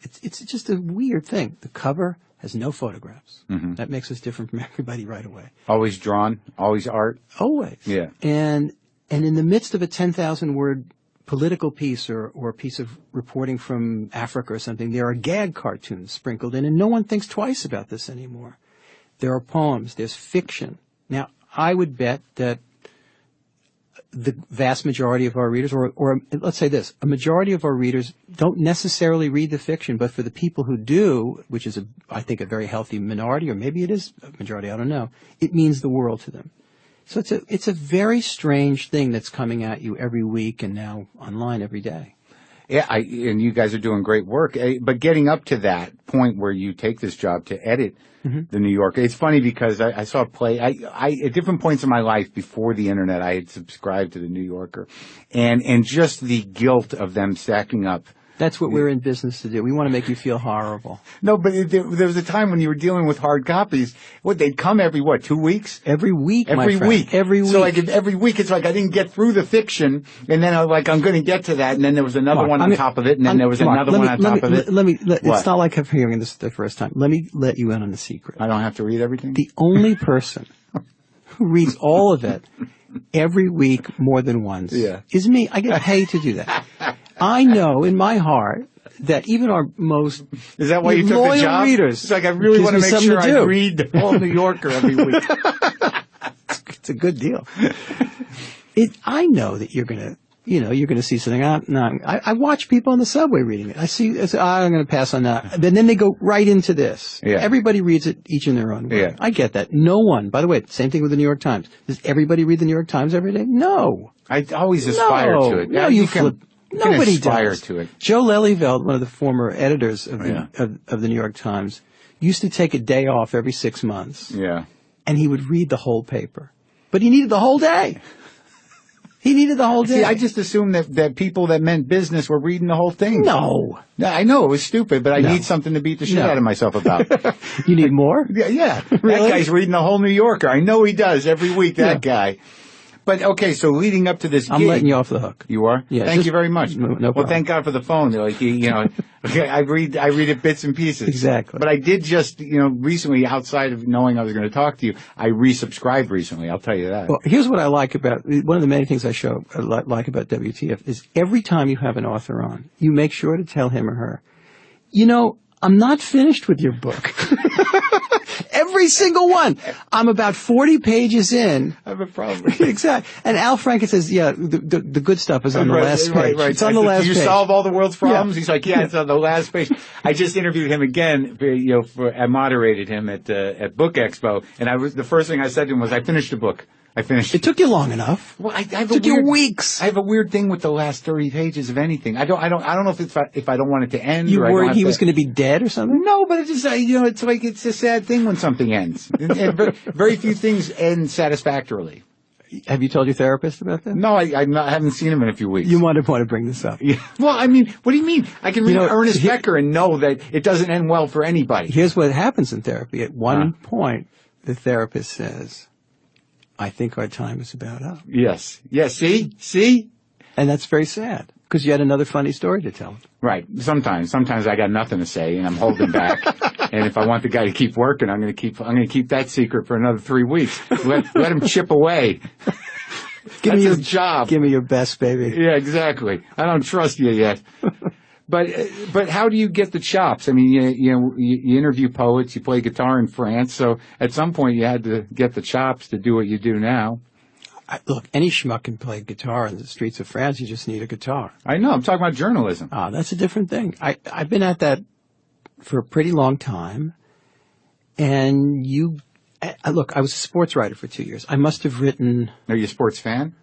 it's just a weird thing. The cover has no photographs. Mm-hmm. That makes us different from everybody right away. Always drawn, always art. Always. Yeah. And in the midst of a 10,000 word political piece or a piece of reporting from Africa or something, there are gag cartoons sprinkled in, and no one thinks twice about this anymore. There are poems, there's fiction. Now, I would bet that the vast majority of our readers, or let's say this, a majority of our readers don't necessarily read the fiction, but for the people who do, which is, I think, a very healthy minority, or maybe it is a majority, I don't know, it means the world to them. So it's a very strange thing that's coming at you every week and now online every day. Yeah, and you guys are doing great work. But getting up to that point where you take this job to edit the New Yorker, it's funny because I saw a play. I at different points in my life before the internet, I had subscribed to the New Yorker, and just the guilt of them stacking up. That's what we're in business to do. We want to make you feel horrible. No, but there was a time when you were dealing with hard copies. They'd come every, 2 weeks? Every week, every my friend. week. Every week. So every week it's like I didn't get through the fiction, and then I'm going to get to that, and then there was another one on top of it, and then there was another one on top of it. It's not like I'm hearing this the first time. Let me let you in on a secret. I don't have to read everything? The only person who reads all of it every week more than once is me. I get paid to do that. I know in my heart that even our most Is that why you took the job? Readers, it's like I really want to make sure I read the whole New Yorker every week. It's a good deal. I know that you're gonna see something. I watch people on the subway reading it. I'm gonna pass on that. Then they go right into this. Yeah. Everybody reads it each in their own way. Yeah. I get that. No one, by the way, same thing with the New York Times. Does everybody read the New York Times every day? No. I always aspire to it. No, nobody does. To it. Joe Lelyveld, one of the former editors of the New York Times, used to take a day off every 6 months. Yeah. And he would read the whole paper. But he needed the whole day. He needed the whole day. See, I just assumed that people that meant business were reading the whole thing. No. I know it was stupid, but I need something to beat the shit out of myself about. You need more? Yeah. Really? That guy's reading the whole New Yorker. I know he does every week, that guy. But, okay, so leading up to this gig. I'm letting you off the hook. You are? Yeah. Thank you very much. No problem. Well, thank God for the phone. Like, okay, I read it bits and pieces. Exactly. But I did just, recently, outside of knowing I was going to talk to you, I resubscribed recently. I'll tell you that. Well, here's what I like about, one of the many things I like about WTF is every time you have an author on, you make sure to tell him or her, I'm not finished with your book. Every single one. I'm about 40 pages in. I have a problem. Exactly. And Al Franken says, the good stuff is on the last page. Right. It's on the last page. Do you solve all the world's problems? He's like, it's on the last page. I just interviewed him again. I moderated him at Book Expo, and the first thing I said to him was, I finished the book. It took you long enough. Well, it took you weeks. I have a weird thing with the last 30 pages of anything. I don't know if I don't want it to end. You worried he was going to be dead or something? No, but it's just it's like it's a sad thing when something ends. And very few things end satisfactorily. Have you told your therapist about that? No, I haven't seen him in a few weeks. You want to bring this up? Yeah. Well, I mean, what do you mean? I can read Ernest Becker and know that it doesn't end well for anybody. Here's what happens in therapy. At one point, the therapist says, I think our time is about up. Yes. See? And that's very sad, because you had another funny story to tell. Right. Sometimes I got nothing to say, and I'm holding back. And if I want the guy to keep working, I'm going to keep that secret for another 3 weeks. Let him chip away. Give me your job. Give me your best, baby. Yeah, exactly. I don't trust you yet. But how do you get the chops? I mean, you interview poets, you play guitar in France, so at some point you had to get the chops to do what you do now. Look, any schmuck can play guitar in the streets of France. You just need a guitar. I know. I'm talking about journalism. That's a different thing. I've been at that for a pretty long time, and look, I was a sports writer for 2 years. I must have written. Are you a sports fan?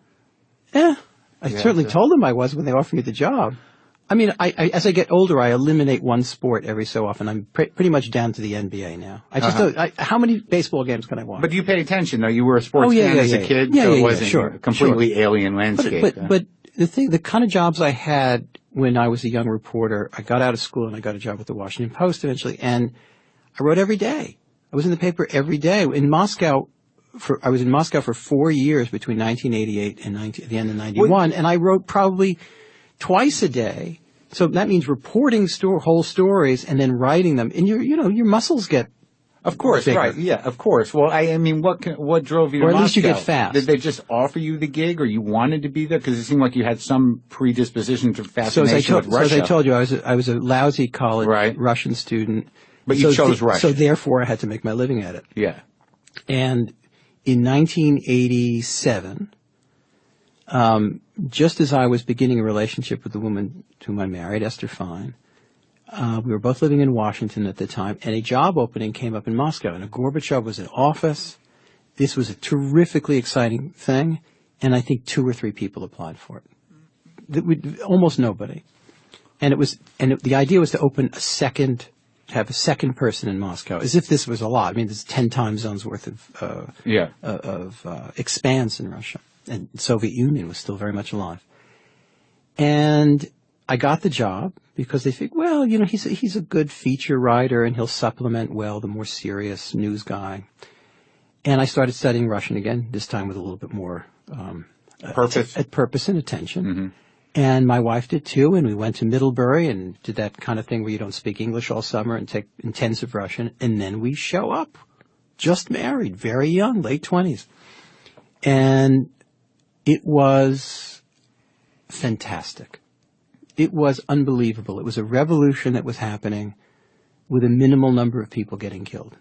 Yeah, I certainly told them I was when they offered me the job. I mean, as I get older, I eliminate one sport every so often. I'm pretty much down to the NBA now. I just don't, how many baseball games can I watch? But you pay attention, though. You were a sports fan as a kid, so it wasn't a completely alien landscape. But the kind of jobs I had when I was a young reporter, I got out of school and I got a job with the Washington Post eventually, and I wrote every day. I was in the paper every day. In Moscow, I was in Moscow for 4 years between 1988 and the end of 91, and I wrote probably twice a day. So that means reporting whole stories and then writing them. And your muscles get Of course, bigger. Right. Yeah, of course. Well, I mean, what drove you to Moscow? Or at least you get fast. Did they just offer you the gig, or you wanted to be there? Because it seemed like you had some predisposition to fascination with Russia. So as I told you, I was a lousy college Russian student. But you chose Russia. So therefore I had to make my living at it. Yeah. And in 1987, Just as I was beginning a relationship with the woman to whom I married, Esther Fine, we were both living in Washington at the time, and a job opening came up in Moscow, and Gorbachev was in office. This was a terrifically exciting thing, and I think 2 or 3 people applied for it. Almost nobody. And the idea was to have a second person in Moscow, as if this was a lot. I mean, there's 10 time zones worth of expanse in Russia, and the Soviet Union was still very much alive. And I got the job because they think, well, you know, he's a good feature writer and he'll supplement well the more serious news guy. And I started studying Russian again, this time with a little bit more purpose and attention. Mm-hmm. And my wife did too, and we went to Middlebury and did that kind of thing where you don't speak English all summer and take intensive Russian. And then we show up, just married, very young, late 20s. And it was fantastic. It was unbelievable. It was a revolution that was happening with a minimal number of people getting killed.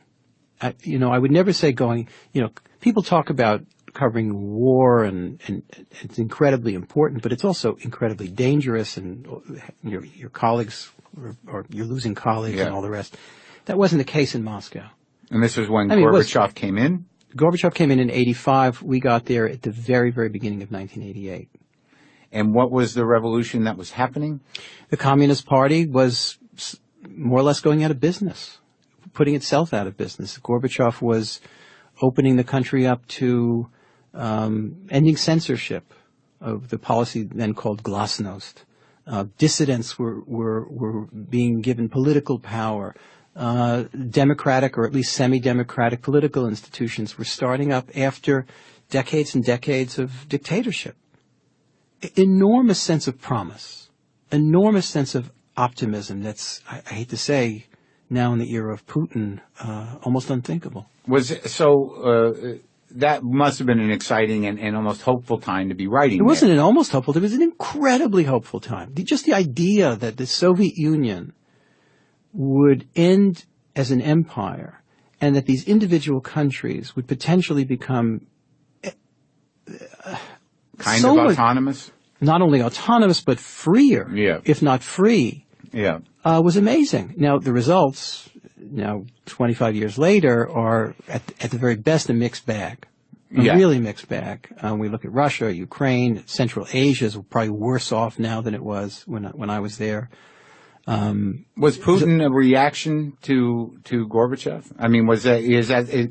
I would never say people talk about covering war and it's incredibly important, but it's also incredibly dangerous, and your colleagues or you're losing colleagues and all the rest. That wasn't the case in Moscow. And this was when Gorbachev came in? Gorbachev came in 85. We got there at the very, very beginning of 1988. And what was the revolution that was happening? The Communist Party was more or less going out of business, putting itself out of business. Gorbachev was opening the country up to ending censorship of the policy then called glasnost. Dissidents were being given political power. Democratic or at least semi-democratic political institutions were starting up after decades and decades of dictatorship. Enormous sense of promise, enormous sense of optimism that's, I hate to say, now in the era of Putin, almost unthinkable. That must have been an exciting and almost hopeful time to be writing. It wasn't an almost hopeful, it was an incredibly hopeful time. Just the idea that the Soviet Union would end as an empire and that these individual countries would potentially become kind of autonomous? Not only autonomous, but freer, if not free, was amazing. Now, the results, 25 years later, are at the very best a mixed bag. A really mixed bag. We look at Russia, Ukraine, Central Asia is probably worse off now than it was when I was there. Was Putin a reaction to Gorbachev? I mean,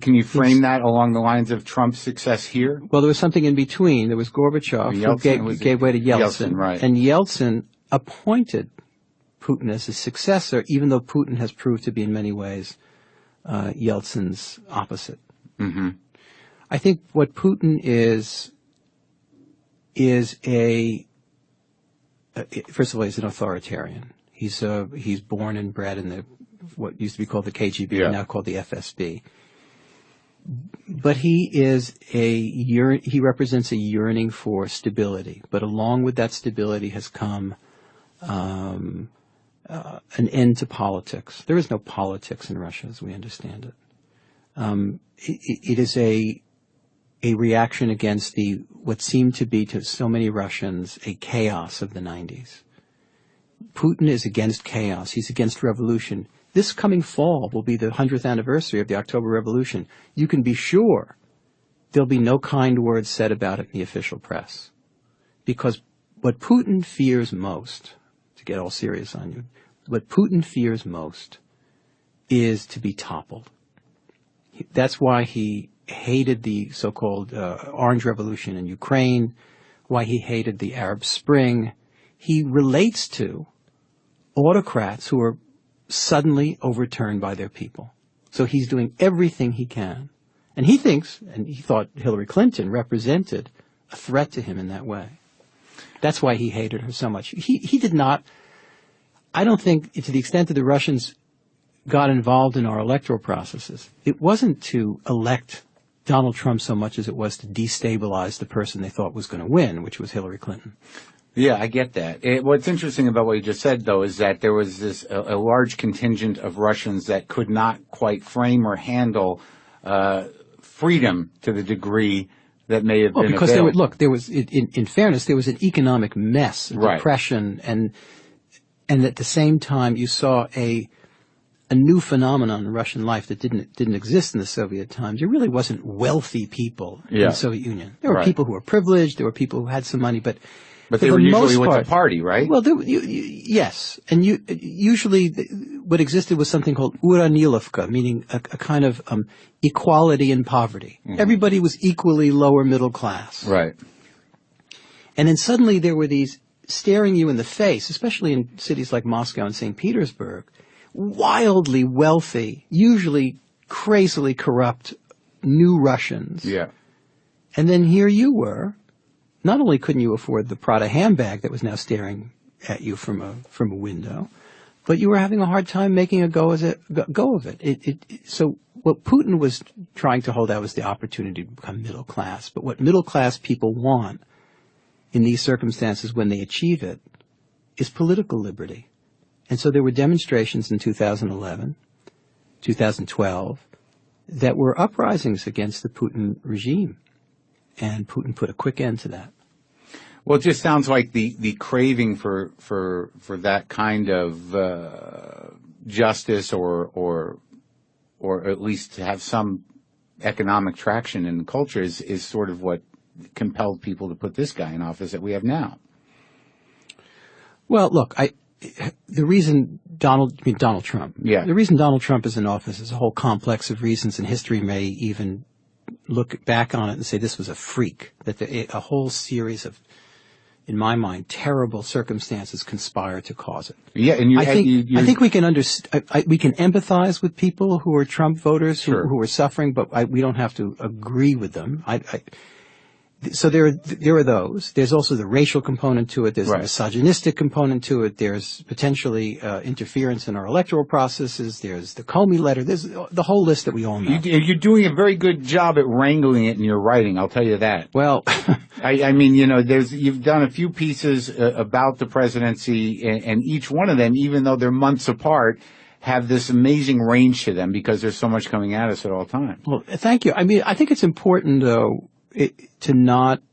can you frame that along the lines of Trump's success here? Well, there was something in between. There was Gorbachev who gave way to Yeltsin. Right. And Yeltsin appointed Putin as his successor, even though Putin has proved to be in many ways Yeltsin's opposite. Mm-hmm. I think what Putin is first of all, he's an authoritarian. He's born and bred in what used to be called the KGB, now called the FSB. But he represents a yearning for stability. But along with that stability has come an end to politics. There is no politics in Russia as we understand it. It is a reaction against what seemed to be to so many Russians a chaos of the 90s. Putin is against chaos. He's against revolution. This coming fall will be the 100th anniversary of the October Revolution. You can be sure there'll be no kind words said about it in the official press. Because what Putin fears most, to get all serious on you, what Putin fears most is to be toppled. That's why he hated the so-called Orange Revolution in Ukraine, why he hated the Arab Spring. He relates to autocrats who are suddenly overturned by their people. So he's doing everything he can. And he thinks, and he thought Hillary Clinton represented a threat to him in that way. That's why he hated her so much. He did not, I don't think, to the extent that the Russians got involved in our electoral processes, it wasn't to elect Donald Trump so much as it was to destabilize the person they thought was going to win, which was Hillary Clinton. Yeah, I get that. What's interesting about what you just said, though, is that there was a large contingent of Russians that could not quite frame or handle freedom to the degree that may have been because available. there was, in fairness, there was an economic mess, depression, and at the same time you saw a new phenomenon in Russian life that didn't exist in the Soviet times. There really wasn't wealthy people in the Soviet Union. There were people who were privileged, there were people who had some money, but they were usually with the party, right? Well, yes. And usually what existed was something called Uranilovka, meaning a kind of equality in poverty. Mm-hmm. Everybody was equally lower middle class. Right. And then suddenly there were these staring you in the face, especially in cities like Moscow and St. Petersburg, wildly wealthy, usually crazily corrupt new Russians. Yeah. And then here you were. Not only couldn't you afford the Prada handbag that was now staring at you from a window, but you were having a hard time making a go of it. So what Putin was trying to hold out was the opportunity to become middle class. But what middle class people want in these circumstances when they achieve it is political liberty. And so there were demonstrations in 2011, 2012, that were uprisings against the Putin regime. And Putin put a quick end to that. Well, it just sounds like the craving for that kind of justice or at least to have some economic traction in the culture is sort of what compelled people to put this guy in office that we have now. Well, look, the reason Donald Trump. Yeah. The reason Donald Trump is in office is a whole complex of reasons, and history may even look back on it and say this was a freak, that a whole series of, in my mind, terrible circumstances conspire to cause it. Yeah, and I think we can we can empathize with people who are Trump voters who are suffering, but we don't have to agree with them. So there are those. There's also the racial component to it. There's the misogynistic component to it. There's potentially interference in our electoral processes. There's the Comey letter. There's the whole list that we all know. You're doing a very good job at wrangling it in your writing, I'll tell you that. Well, I mean, you've done a few pieces about the presidency, and each one of them, even though they're months apart, have this amazing range to them because there's so much coming at us at all times. Well, thank you. I mean, I think it's important, though, to not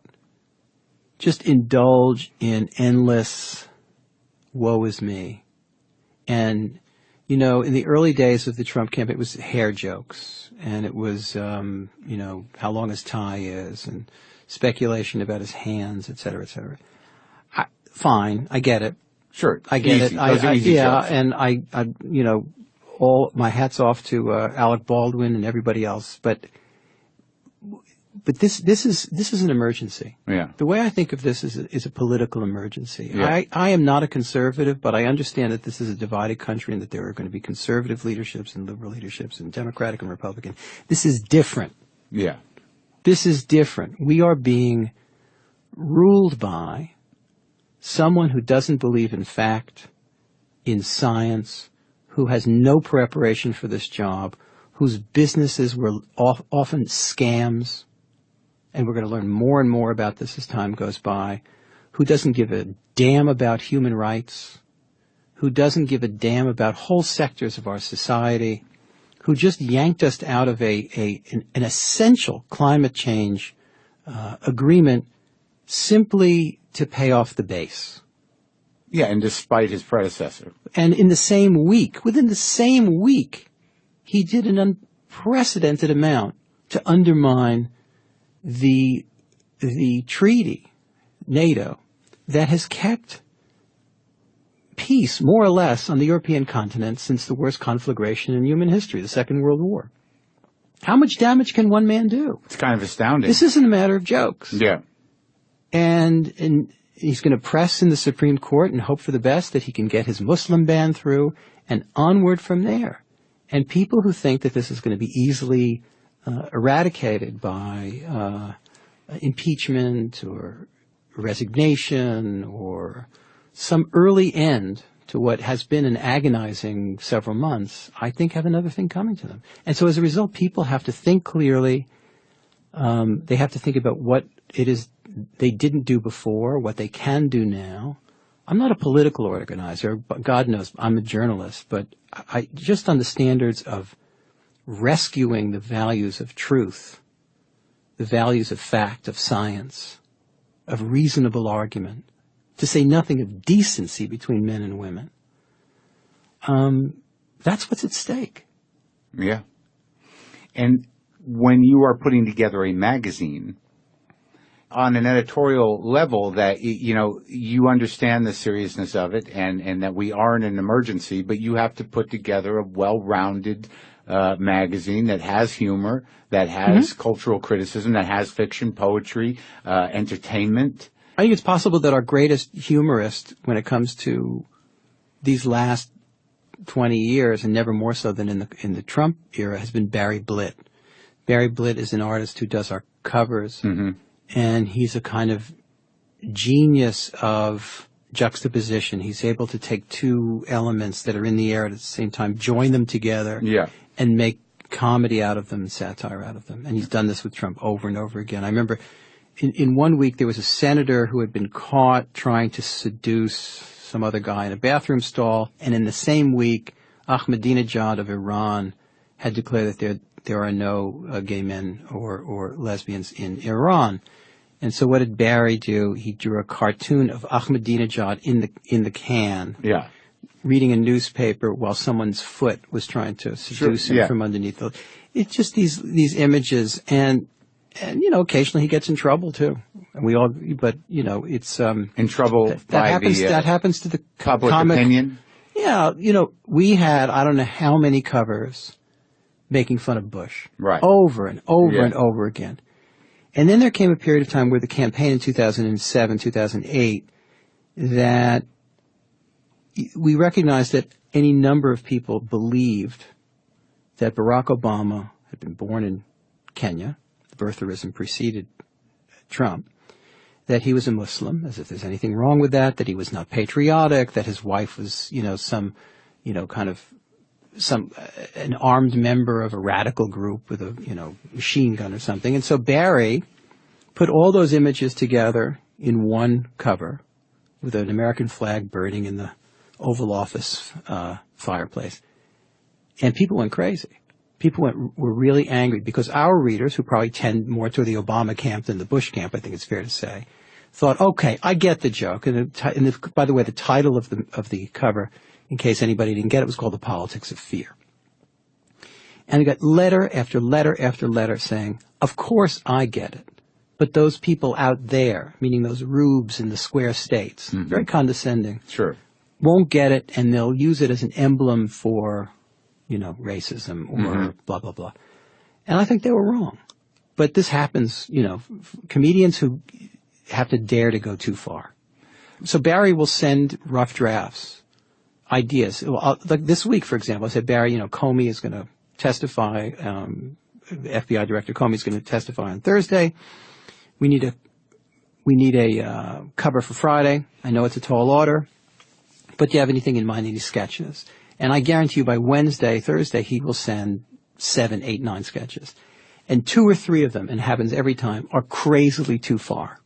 just indulge in endless woe is me. And, in the early days of the Trump campaign, it was hair jokes. And it was, how long his tie is and speculation about his hands, et cetera, et cetera. Fine. I get it. Sure. I get easy. it. Those are easy jokes. And all my hat's off to Alec Baldwin and everybody else. But this is an emergency. Yeah. The way I think of this is a political emergency. Yeah. I am not a conservative, but I understand that this is a divided country and that there are going to be conservative leaderships and liberal leaderships and Democratic and Republican. This is different. Yeah. This is different. We are being ruled by someone who doesn't believe in fact, in science, who has no preparation for this job, whose businesses were often scams, and we're going to learn more and more about this as time goes by, who doesn't give a damn about human rights, who doesn't give a damn about whole sectors of our society, who just yanked us out of an essential climate change agreement simply to pay off the base. Yeah, and despite his predecessor. And within the same week, he did an unprecedented amount to undermine the treaty, NATO, that has kept peace, more or less, on the European continent since the worst conflagration in human history, the Second World War. How much damage can one man do? It's kind of astounding. This isn't a matter of jokes. Yeah. And he's going to press in the Supreme Court and hope for the best that he can get his Muslim ban through and onward from there. And people who think that this is going to be easily eradicated by impeachment or resignation or some early end to what has been an agonizing several months, I think have another thing coming to them. And so as a result, people have to think clearly. They have to think about what it is they didn't do before, what they can do now. I'm not a political organizer, but God knows I'm a journalist, but I just on the standards of rescuing the values of truth, the values of fact, of science, of reasonable argument, to say nothing of decency between men and women, that's what's at stake. Yeah. And when you are putting together a magazine on an editorial level that, you know, you understand the seriousness of it and that we are in an emergency, but you have to put together a well-rounded magazine that has humor, that has cultural criticism, that has fiction, poetry, entertainment. I think it's possible that our greatest humorist when it comes to these last 20 years, and never more so than in the Trump era, has been Barry Blitt. Barry Blitt is an artist who does our covers, and he's a kind of genius of juxtaposition. He's able to take two elements that are in the air at the same time, join them together, and make comedy out of them and satire out of them. And he's done this with Trump over and over again. I remember in 1 week there was a senator who had been caught trying to seduce some other guy in a bathroom stall, and in the same week, Ahmadinejad of Iran had declared that there are no gay men or lesbians in Iran. And so what did Barry do? He drew a cartoon of Ahmadinejad in the can, reading a newspaper while someone's foot was trying to seduce him from underneath. It's just these images, and you know, occasionally he gets in trouble too. And we all, but you know, it's in trouble that happens to the public comic opinion. Yeah, you know, we had I don't know how many covers making fun of Bush, over and over and over again. And then there came a period of time where the campaign in 2007, 2008, that we recognized that any number of people believed that Barack Obama had been born in Kenya. The birtherism preceded Trump. That he was a Muslim, as if there's anything wrong with that he was not patriotic, that his wife was, you know, an armed member of a radical group with a, you know, machine gun or something. And so Barry put all those images together in one cover with an American flag burning in the Oval Office fireplace. And people went crazy. People were really angry because our readers, who probably tend more to the Obama camp than the Bush camp, I think it's fair to say, thought, okay, I get the joke. And by the way, the title of the cover, in case anybody didn't get it, was called The Politics of Fear. And I got letter after letter after letter saying, of course I get it. But those people out there, meaning those rubes in the square states, very condescending, won't get it, and they'll use it as an emblem for, you know, racism or blah, blah, blah. And I think they were wrong. But this happens, you know, comedians who have to dare to go too far. So Barry will send rough drafts, ideas. Like this week, for example, I said, Barry, you know, Comey is going to testify, FBI Director Comey is going to testify on Thursday. We need a cover for Friday. I know it's a tall order, but do you have anything in mind, any sketches? And I guarantee you by Wednesday, Thursday, he will send 7, 8, 9 sketches. And 2 or 3 of them, and it happens every time, are crazily too far.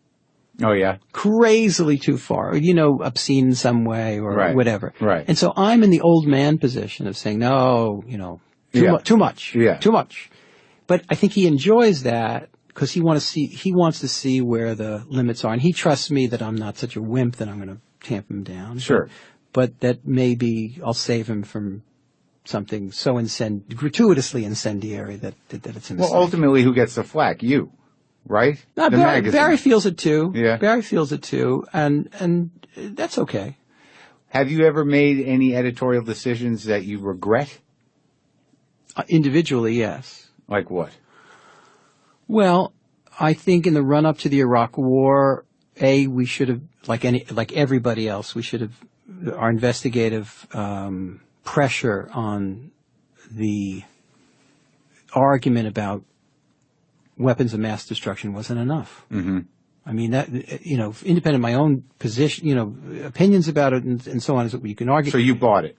Oh, yeah? Crazily too far. You know, obscene in some way or whatever. Right. And so I'm in the old man position of saying, no, you know, too much. Yeah. Too much. But I think he enjoys that because he wants to see where the limits are. And he trusts me that I'm not such a wimp that I'm going to tamp him down. Sure. But that maybe I'll save him from something so gratuitously incendiary that it's a mistake. Well, ultimately, who gets the flack? You, right? No, Barry feels it too. Yeah. Barry feels it too, and that's okay. Have you ever made any editorial decisions that you regret? Individually, yes. Like what? Well, I think in the run-up to the Iraq War, we should have, like everybody else, we should have, our investigative pressure on the argument about weapons of mass destruction wasn't enough. Mm-hmm. I mean, that, you know, independent of my own position, you know, opinions about it and so on is what you can argue. So you bought it?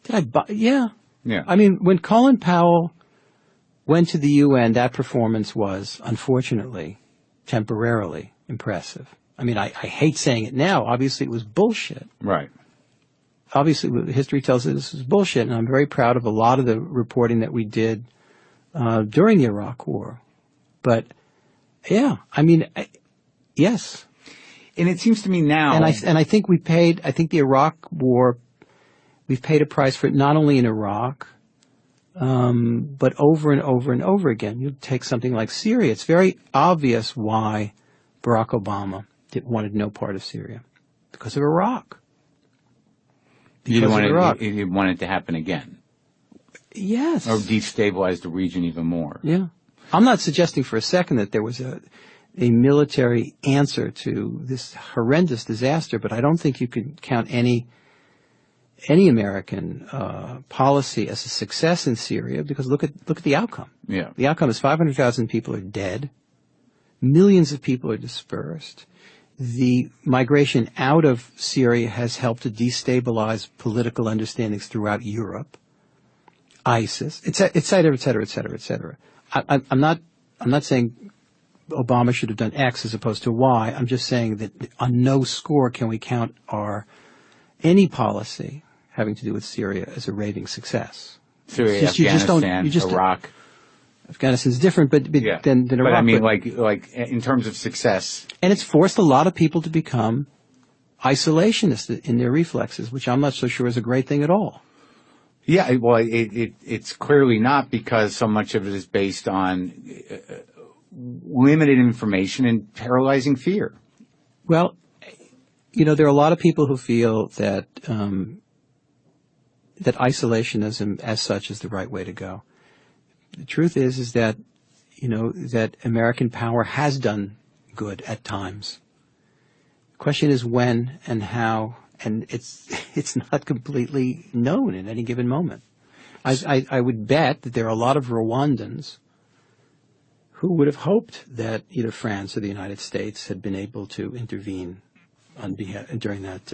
Did I buy? Yeah. Yeah. I mean, when Colin Powell went to the UN, that performance was, unfortunately, temporarily impressive. I mean, I hate saying it now. Obviously, it was bullshit. Right. Obviously, history tells us this was bullshit, and I'm very proud of a lot of the reporting that we did during the Iraq War. But Yeah. I mean, yes. And it seems to me now... And I think the Iraq War, we've paid a price for it not only in Iraq, but over and over and over again. You take something like Syria. It's very obvious why Barack Obama wanted no part of Syria. Because of Iraq. You didn't want it to happen again. Yes. Or destabilize the region even more. Yeah. I'm not suggesting for a second that there was a military answer to this horrendous disaster, but I don't think you can count any American policy as a success in Syria, because look at the outcome. Yeah. The outcome is 500,000 people are dead, millions of people are dispersed. The migration out of Syria has helped to destabilize political understandings throughout Europe, ISIS, et cetera, et cetera, et cetera, et cetera. I'm not saying Obama should have done X as opposed to Y. I'm just saying that on no score can we count any policy having to do with Syria as a raving success. Syria, Afghanistan, Iraq. Afghanistan's different, but than Iraq. But I mean, like in terms of success. And it's forced a lot of people to become isolationists in their reflexes, which I'm not so sure is a great thing at all. Yeah, well, it's clearly not, because so much of it is based on limited information and paralyzing fear. Well, there are a lot of people who feel that that isolationism as such is the right way to go. The truth is that, that American power has done good at times. The question is when and how, and it's not completely known in any given moment. I would bet that there are a lot of Rwandans who would have hoped that either France or the United States had been able to intervene during that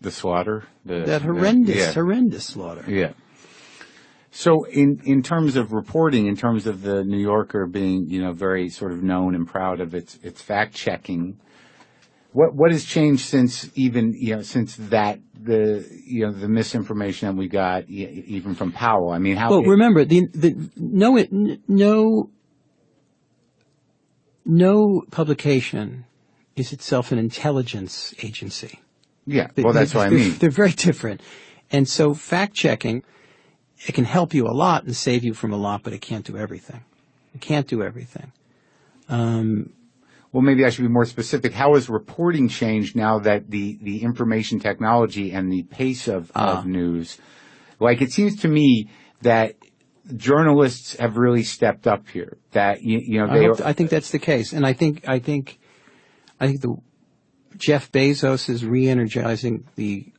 the slaughter, that horrendous slaughter. Yeah. So in terms of reporting, in terms of the New Yorker being, very sort of known and proud of its fact checking, what has changed since since that the misinformation that we got even from Powell? I mean, remember no publication is itself an intelligence agency. Yeah, well, that's what I mean. They're very different. And so fact checking, it can help you a lot and save you from a lot, but it can't do everything. It can't do everything. Well, maybe I should be more specific. How has reporting changed now that the information technology and the pace of news? Like, it seems to me that journalists have really stepped up here. That I think that's the case, and I think Jeff Bezos is re-energizing the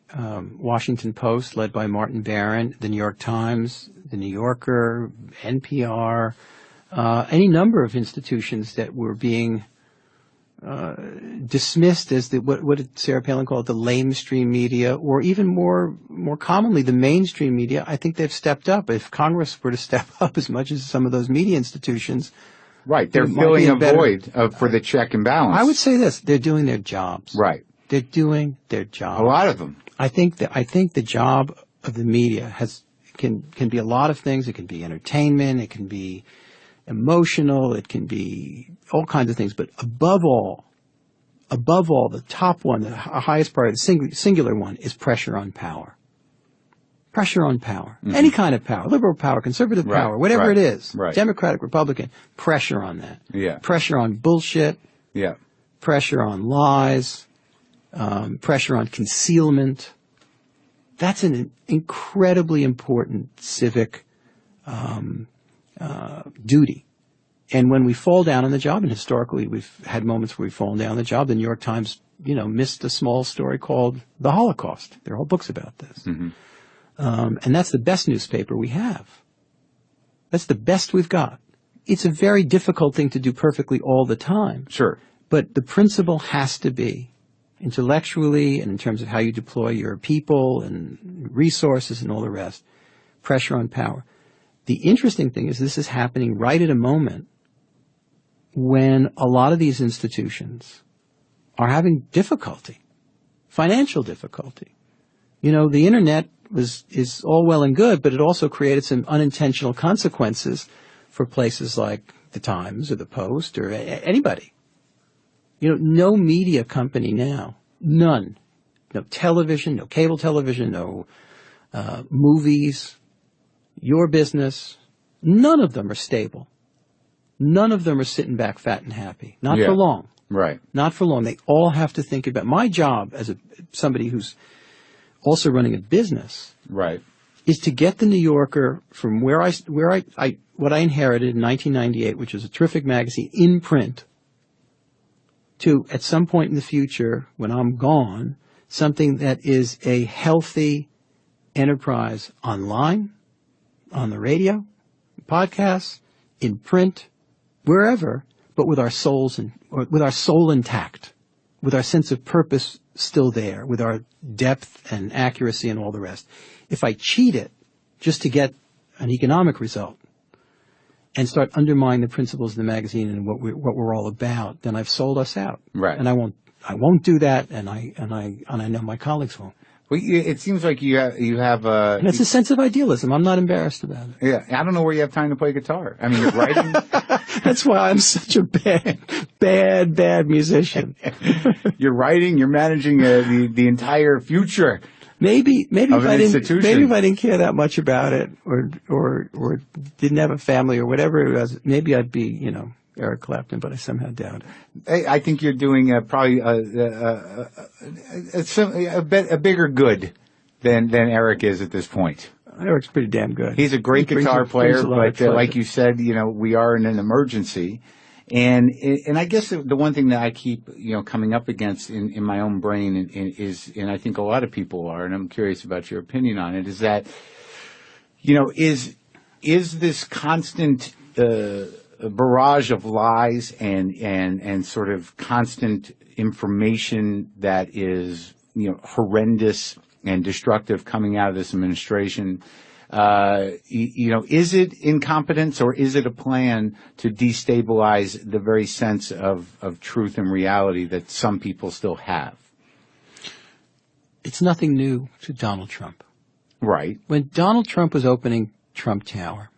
Washington Post, led by Martin Barron, the New York Times, the New Yorker, NPR, any number of institutions that were being dismissed as what did Sarah Palin call it, the lamestream media, or even more commonly the mainstream media. I think they've stepped up. If Congress were to step up as much as some of those media institutions, right, they're filling a void for the check and balance. I would say this: they're doing their jobs. Right, they're doing their job. A lot of them. I think the job of the media can be a lot of things. It can be entertainment. It can be emotional. It can be all kinds of things. But above all, the top one, the highest priority, the singular one, is pressure on power. Pressure on power. Mm-hmm. Any kind of power. Liberal power, conservative power, whatever it is. Right. Democratic, Republican. Pressure on that. Yeah. Pressure on bullshit. Yeah. Pressure on lies. Pressure on concealment. That's an incredibly important civic duty. And when we fall down on the job, and historically we've had moments where we've fallen down on the job, the New York Times, missed a small story called The Holocaust. There are whole books about this. Mm-hmm. And that's the best newspaper we have. That's the best we've got. It's a very difficult thing to do perfectly all the time. Sure. But the principle has to be, intellectually and in terms of how you deploy your people and resources and all the rest, pressure on power. The interesting thing is this is happening right at a moment when a lot of these institutions are having difficulty, financial difficulty. The internet is all well and good, but it also created some unintentional consequences for places like the Times or the Post or anybody. No media company now, none, no television, no cable television, no movies, your business, none of them are stable. None of them are sitting back fat and happy. Not for long. Right. Not for long. They all have to think about my job as somebody who's also running a business. Right. Is to get the New Yorker from what I inherited in 1998, which was a terrific magazine in print, to at some point in the future when I'm gone, something that is a healthy enterprise online, on the radio, podcasts, in print, wherever, but with our with our soul intact, with our sense of purpose still there, with our depth and accuracy and all the rest. If I cheat it just to get an economic result and start undermining the principles of the magazine and what we're all about, then I've sold us out. Right. And I won't do that, and I know my colleagues won't. Well, it seems like you have and it's a sense of idealism. I'm not embarrassed about it. Yeah, I don't know where you have time to play guitar. I mean, you're writing. That's why I'm such a bad musician. You're writing. You're managing the entire future. Maybe of an institution. Maybe if I didn't care that much about it, or didn't have a family or whatever it was, maybe I'd be Eric Clapton, but I somehow doubt it. I think you're doing probably a bigger good than Eric is at this point. Eric's pretty damn good. He's a great guitar player, but like you said, we are in an emergency. And I guess the one thing that I keep, coming up against in my own brain is, and I think a lot of people are, and I'm curious about your opinion on it, is that, is this constant, barrage of lies and sort of constant information that is, horrendous and destructive coming out of this administration, is it incompetence or is it a plan to destabilize the very sense of truth and reality that some people still have? It's nothing new to Donald Trump. Right. When Donald Trump was opening Trump Tower,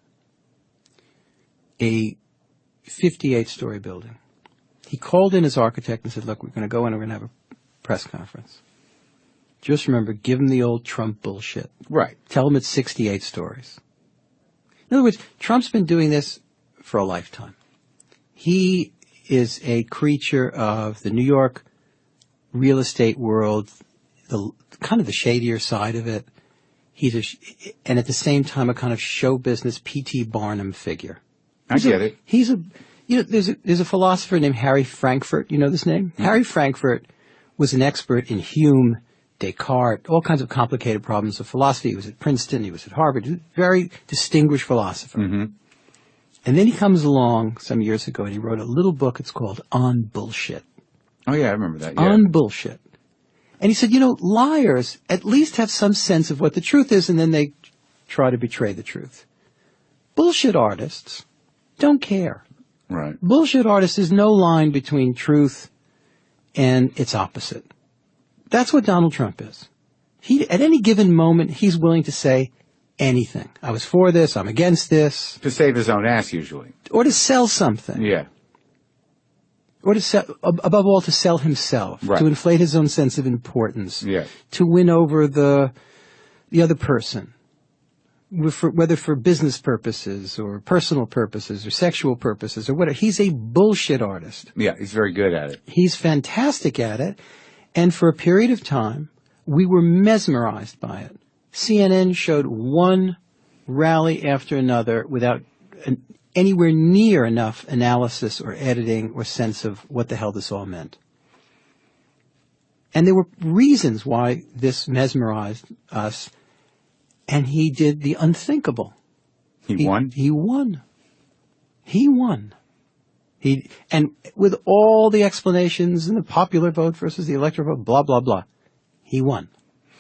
a 58-story building, he called in his architect and said, look, we're going to go in and we're going to have a press conference. Just remember, give him the old Trump bullshit. Right. Tell him it's 68 stories. In other words, Trump's been doing this for a lifetime. He is a creature of the New York real estate world, kind of the shadier side of it. And at the same time, a kind of show business P.T. Barnum figure. I get it. There's a philosopher named Harry Frankfurt. You know this name? Mm-hmm. Harry Frankfurt was an expert in Hume, Descartes, all kinds of complicated problems of philosophy. He was at Princeton. He was at Harvard. He was a very distinguished philosopher. Mm-hmm. And then he comes along some years ago and he wrote a little book. It's called On Bullshit. Oh, yeah, I remember that. Yeah. On Bullshit. And he said, liars at least have some sense of what the truth is, and then they try to betray the truth. Bullshit artists don't care. Right. Bullshit artists is no line between truth and its opposite. That's what Donald Trump is. At any given moment, he's willing to say anything. I was for this. I'm against this. To save his own ass, usually. Or to sell something. Yeah. Or to sell, above all, to sell himself. Right. To inflate his own sense of importance. Yeah. To win over the other person. Whether for business purposes or personal purposes or sexual purposes or whatever. He's a bullshit artist. Yeah, he's very good at it. He's fantastic at it. And for a period of time, we were mesmerized by it. CNN showed one rally after another without anywhere near enough analysis or editing or sense of what the hell this all meant. And there were reasons why this mesmerized us. And he did the unthinkable. He won? He won. He won. And with all the explanations and the popular vote versus the electoral vote, blah, blah, blah, he won.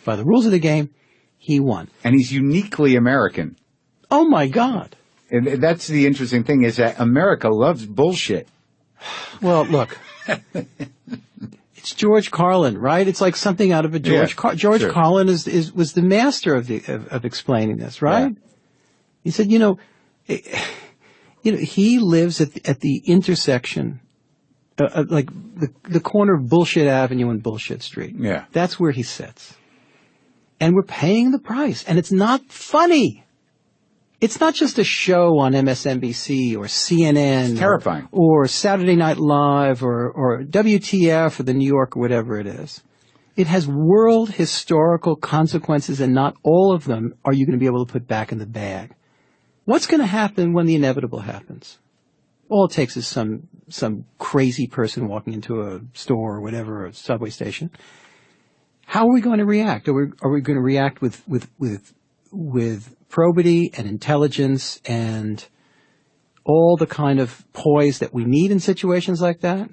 By the rules of the game, he won. And he's uniquely American. Oh, my God. And that's the interesting thing, is that America loves bullshit. Well, look. It's George Carlin, right? It's like something out of a George sure. Carlin was the master of explaining this, right? Yeah. He said, he lives at the intersection like the corner of Bullshit Avenue and Bullshit Street. Yeah. That's where he sits. And we're paying the price. And it's not funny. It's not just a show on MSNBC or CNN. It's terrifying. Or Saturday Night Live or WTF or the New York or whatever it is. It has world historical consequences, and not all of them are you going to be able to put back in the bag. What's going to happen when the inevitable happens? All it takes is some crazy person walking into a store or whatever, a subway station. How are we going to react? Are we going to react with probity and intelligence and all the kind of poise that we need in situations like that?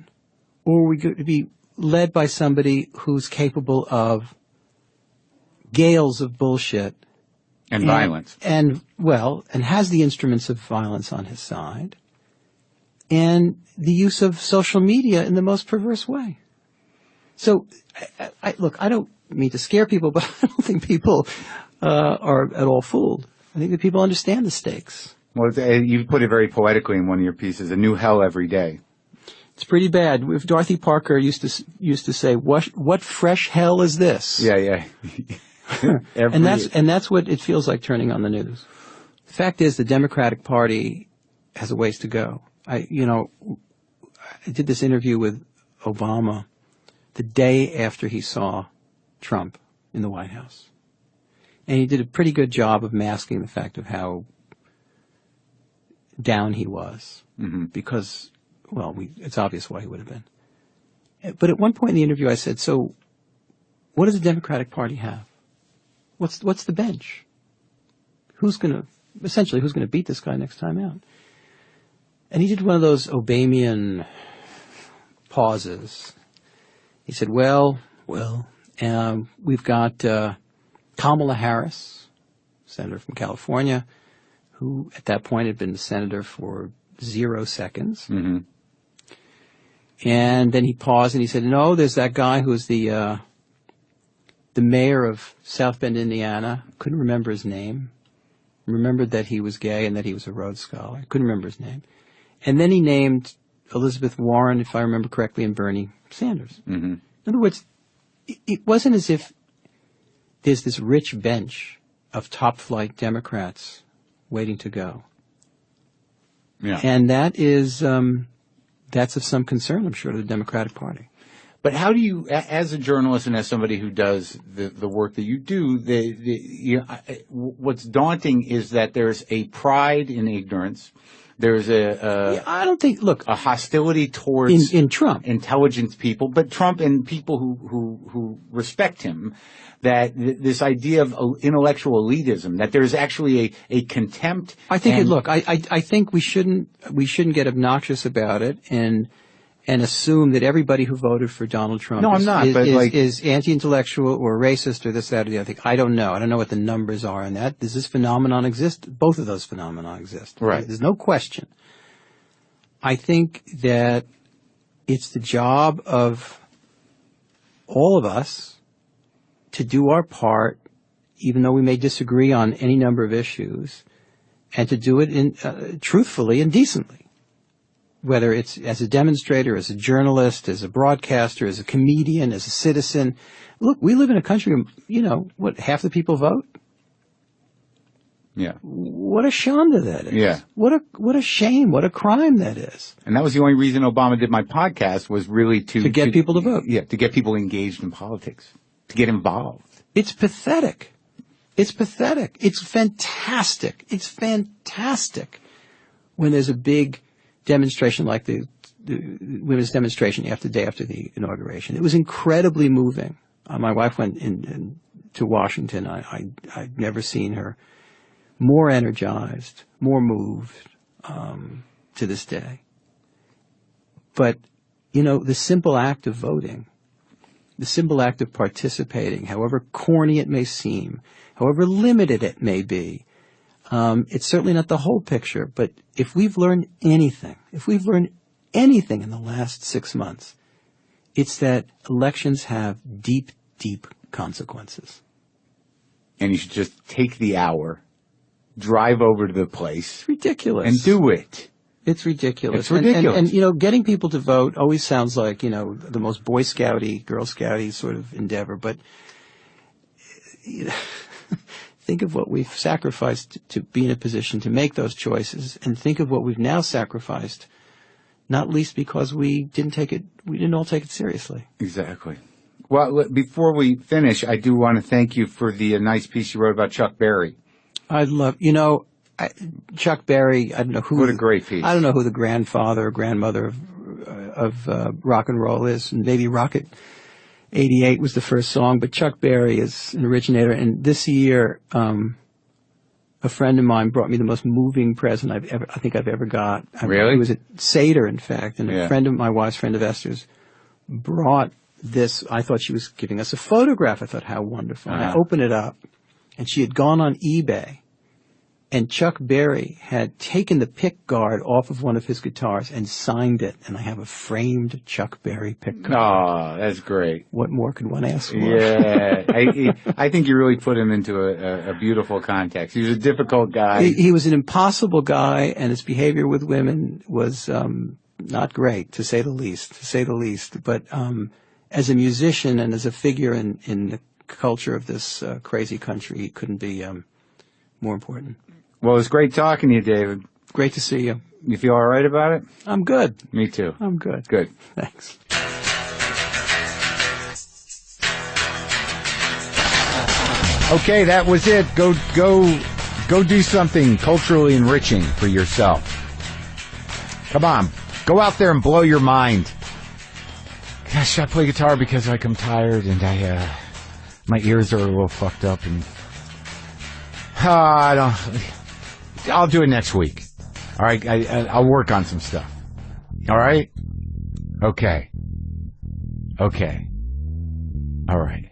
Or are we going to be led by somebody who's capable of gales of bullshit and violence and has the instruments of violence on his side and the use of social media in the most perverse way? So, look, I don't mean to scare people, but I don't think people are at all fooled. I think that people understand the stakes. Well, you put it very poetically in one of your pieces, a new hell every day. It's pretty bad. If Dorothy Parker used to say, "What fresh hell is this?" Yeah. And that's what it feels like turning on the news. The fact is, the Democratic Party has a ways to go. I did this interview with Obama the day after he saw Trump in the White House. And he did a pretty good job of masking the fact of how down he was. Mm-hmm. Because, it's obvious why he would have been. But at one point in the interview I said, so what does the Democratic Party have? What's the bench? Who's going to beat this guy next time out? And he did one of those Obamian pauses. He said, we've got Kamala Harris, senator from California, who at that point had been the senator for 0 seconds. Mm-hmm. And then he paused and he said, no, there's that guy who's the mayor of South Bend, Indiana. Couldn't remember his name. Remembered that he was gay and that he was a Rhodes Scholar. Couldn't remember his name. And then he named Elizabeth Warren, if I remember correctly, and Bernie Sanders. Mm-hmm. In other words, it wasn't as if there's this rich bench of top-flight Democrats waiting to go. Yeah. And that is, that's of some concern, I'm sure, to the Democratic Party. But how do you, as a journalist and as somebody who does the work that you do, what's daunting is that there's a pride in ignorance. There's I don't think, look, a hostility towards in Trump, intelligence people, but Trump and people who respect him, that this idea of intellectual elitism, that there's actually a contempt. I think I think we shouldn't get obnoxious about it and assume that everybody who voted for Donald Trump is anti-intellectual or racist or this, that, or the other thing. I don't know. I don't know what the numbers are on that. Does this phenomenon exist? Both of those phenomena exist. Right. There's no question. I think that it's the job of all of us to do our part, even though we may disagree on any number of issues, and to do it truthfully and decently. Whether it's as a demonstrator, as a journalist, as a broadcaster, as a comedian, as a citizen. Look, we live in a country, half the people vote? Yeah. What a shanda that is. Yeah. What a shame, what a crime that is. And that was the only reason Obama did my podcast, was really to get people to vote. Yeah, to get people engaged in politics, to get involved. It's pathetic. It's pathetic. It's fantastic. It's fantastic when there's a big demonstration like the women's demonstration day after the inauguration. It was incredibly moving. My wife went to Washington. I'd never seen her more energized, more moved to this day. But, the simple act of voting, the simple act of participating, however corny it may seem, however limited it may be, it's certainly not the whole picture, but if we've learned anything in the last 6 months, it's that elections have deep, deep consequences. And you should just take the hour, drive over to the place. It's ridiculous. And do it. It's ridiculous. It's ridiculous. And, you know, getting people to vote always sounds like, you know, the most Boy Scouty, Girl Scouty sort of endeavor. But you know, think of what we've sacrificed to be in a position to make those choices, and think of what we've now sacrificed, not least because we didn't all take it seriously. Exactly. Well, before we finish, I do want to thank you for the nice piece you wrote about Chuck Berry. Chuck Berry, I don't know who. What a great piece. I don't know who the grandfather or grandmother of rock and roll is. And maybe Rocket 88 was the first song, but Chuck Berry is an originator. And this year, a friend of mine brought me the most moving present I think I've ever got. Really? It was at Seder, in fact, and my wife's friend of Esther's brought this. I thought she was giving us a photograph. I thought, how wonderful. And I opened it up, and she had gone on eBay, and Chuck Berry had taken the pick guard off of one of his guitars and signed it, and I have a framed Chuck Berry pick guard. Oh, that's great. What more could one ask for? Yeah. I think you really put him into a beautiful context. He was a difficult guy. He was an impossible guy, and his behavior with women was not great, to say the least. But as a musician and as a figure in the culture of this crazy country, he couldn't be more important. Well, it was great talking to you, David. Great to see you. You feel all right about it? I'm good. Me too. I'm good. Good. Thanks. Okay, that was it. Go do something culturally enriching for yourself. Come on. Go out there and blow your mind. Gosh, I play guitar because I'm tired and my ears are a little fucked up and I'll do it next week. All right, I'll work on some stuff. All right? Okay. All right.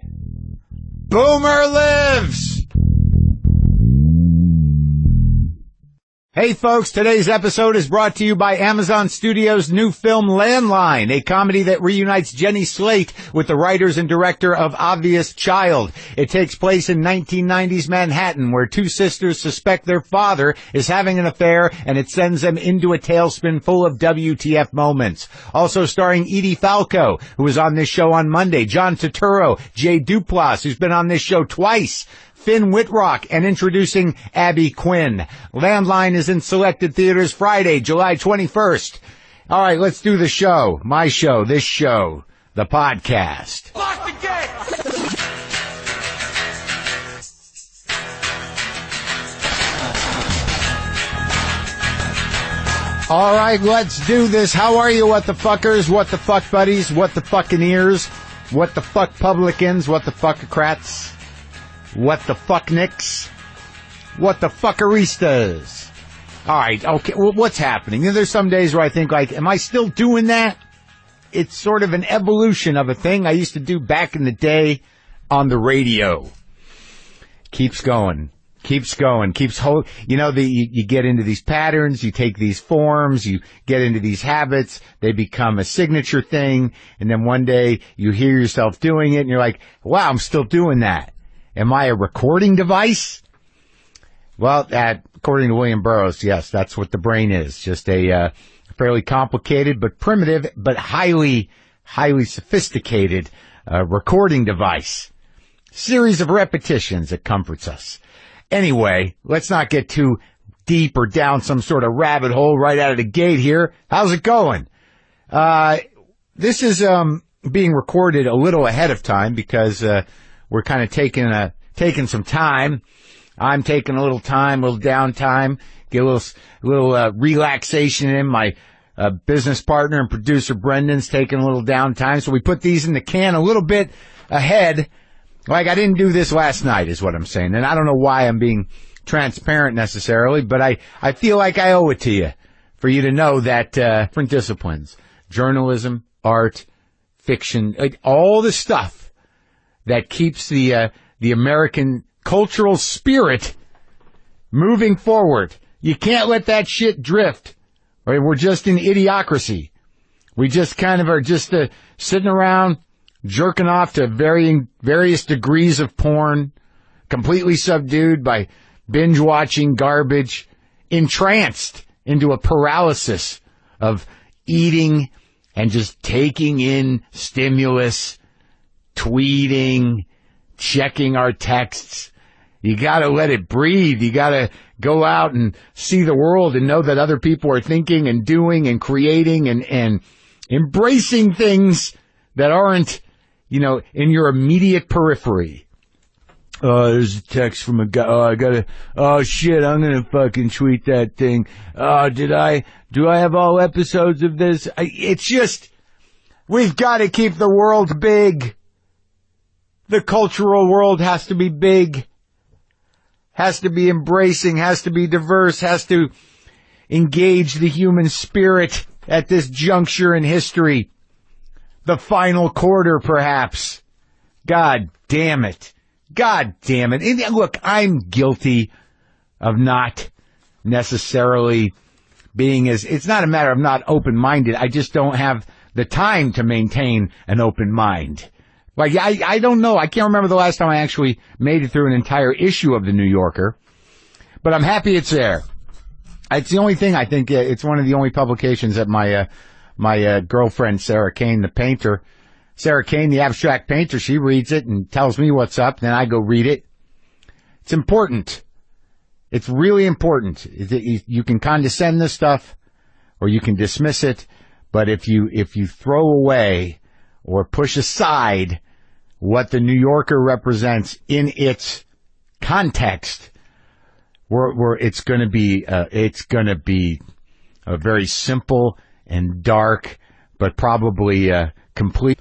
Boomer lives! Hey folks, today's episode is brought to you by Amazon Studios' new film Landline, a comedy that reunites Jenny Slate with the writers and director of Obvious Child. It takes place in 1990s Manhattan, where two sisters suspect their father is having an affair, and it sends them into a tailspin full of WTF moments. Also starring Edie Falco, who was on this show on Monday, John Turturro, Jay Duplass, who's been on this show twice, Finn Whitrock, and introducing Abby Quinn. Landline is in selected theaters Friday, July 21st. All right, let's do the show. My show, this show, the podcast. Lock the gate! All right, let's do this. How are you, what the fuckers, what the fuck buddies, what the fucking ears, what the fuck publicans, what the fuckocrats? What the fuck nicks? What the fuckeristas? All right, okay, well, what's happening? There's some days where I think, like, am I still doing that? It's sort of an evolution of a thing I used to do back in the day on the radio. Keeps going. You get into these patterns, you take these forms, you get into these habits, they become a signature thing, and then one day you hear yourself doing it, and you're like, wow, I'm still doing that. Am I a recording device? Well, according to William Burroughs, yes, that's what the brain is. Just a fairly complicated but primitive but highly sophisticated recording device. Series of repetitions that comforts us. Anyway, let's not get too deep or down some sort of rabbit hole right out of the gate here. How's it going? This is being recorded a little ahead of time because we're kind of taking some time. I'm taking a little time, a little downtime, get a little relaxation in. My business partner and producer Brendan's taking a little downtime, so we put these in the can a little bit ahead. Like, I didn't do this last night, is what I'm saying, and I don't know why I'm being transparent necessarily, but I feel like I owe it to you for you to know that different disciplines, journalism, art, fiction, all the stuff that keeps the American cultural spirit moving forward. You can't let that shit drift. Right? We're just in idiocracy. We just kind of are just sitting around jerking off to various degrees of porn, completely subdued by binge watching garbage, entranced into a paralysis of eating and just taking in stimulus, tweeting, checking our texts. You gotta let it breathe. You gotta go out and see the world and know that other people are thinking and doing and creating and embracing things that aren't, in your immediate periphery. There's a text from a guy. Oh shit, I'm gonna fucking tweet that thing. Do I have all episodes of this? It's just, we've got to keep the world big. The cultural world has to be big, has to be embracing, has to be diverse, has to engage the human spirit at this juncture in history. The final quarter, perhaps. God damn it. God damn it. And look, I'm guilty of not necessarily being it's not a matter of not open-minded. I just don't have the time to maintain an open mind. Like, I don't know. I can't remember the last time I actually made it through an entire issue of the New Yorker, but I'm happy it's there. It's the only thing, I think, it's one of the only publications that my girlfriend, Sarah Kane, the painter, Sarah Kane, the abstract painter, she reads it and tells me what's up, then I go read it. It's important. It's really important. You can condescend this stuff or you can dismiss it, but if you throw away or push aside what the New Yorker represents in its context, it's going to be a very simple and dark, but probably complete.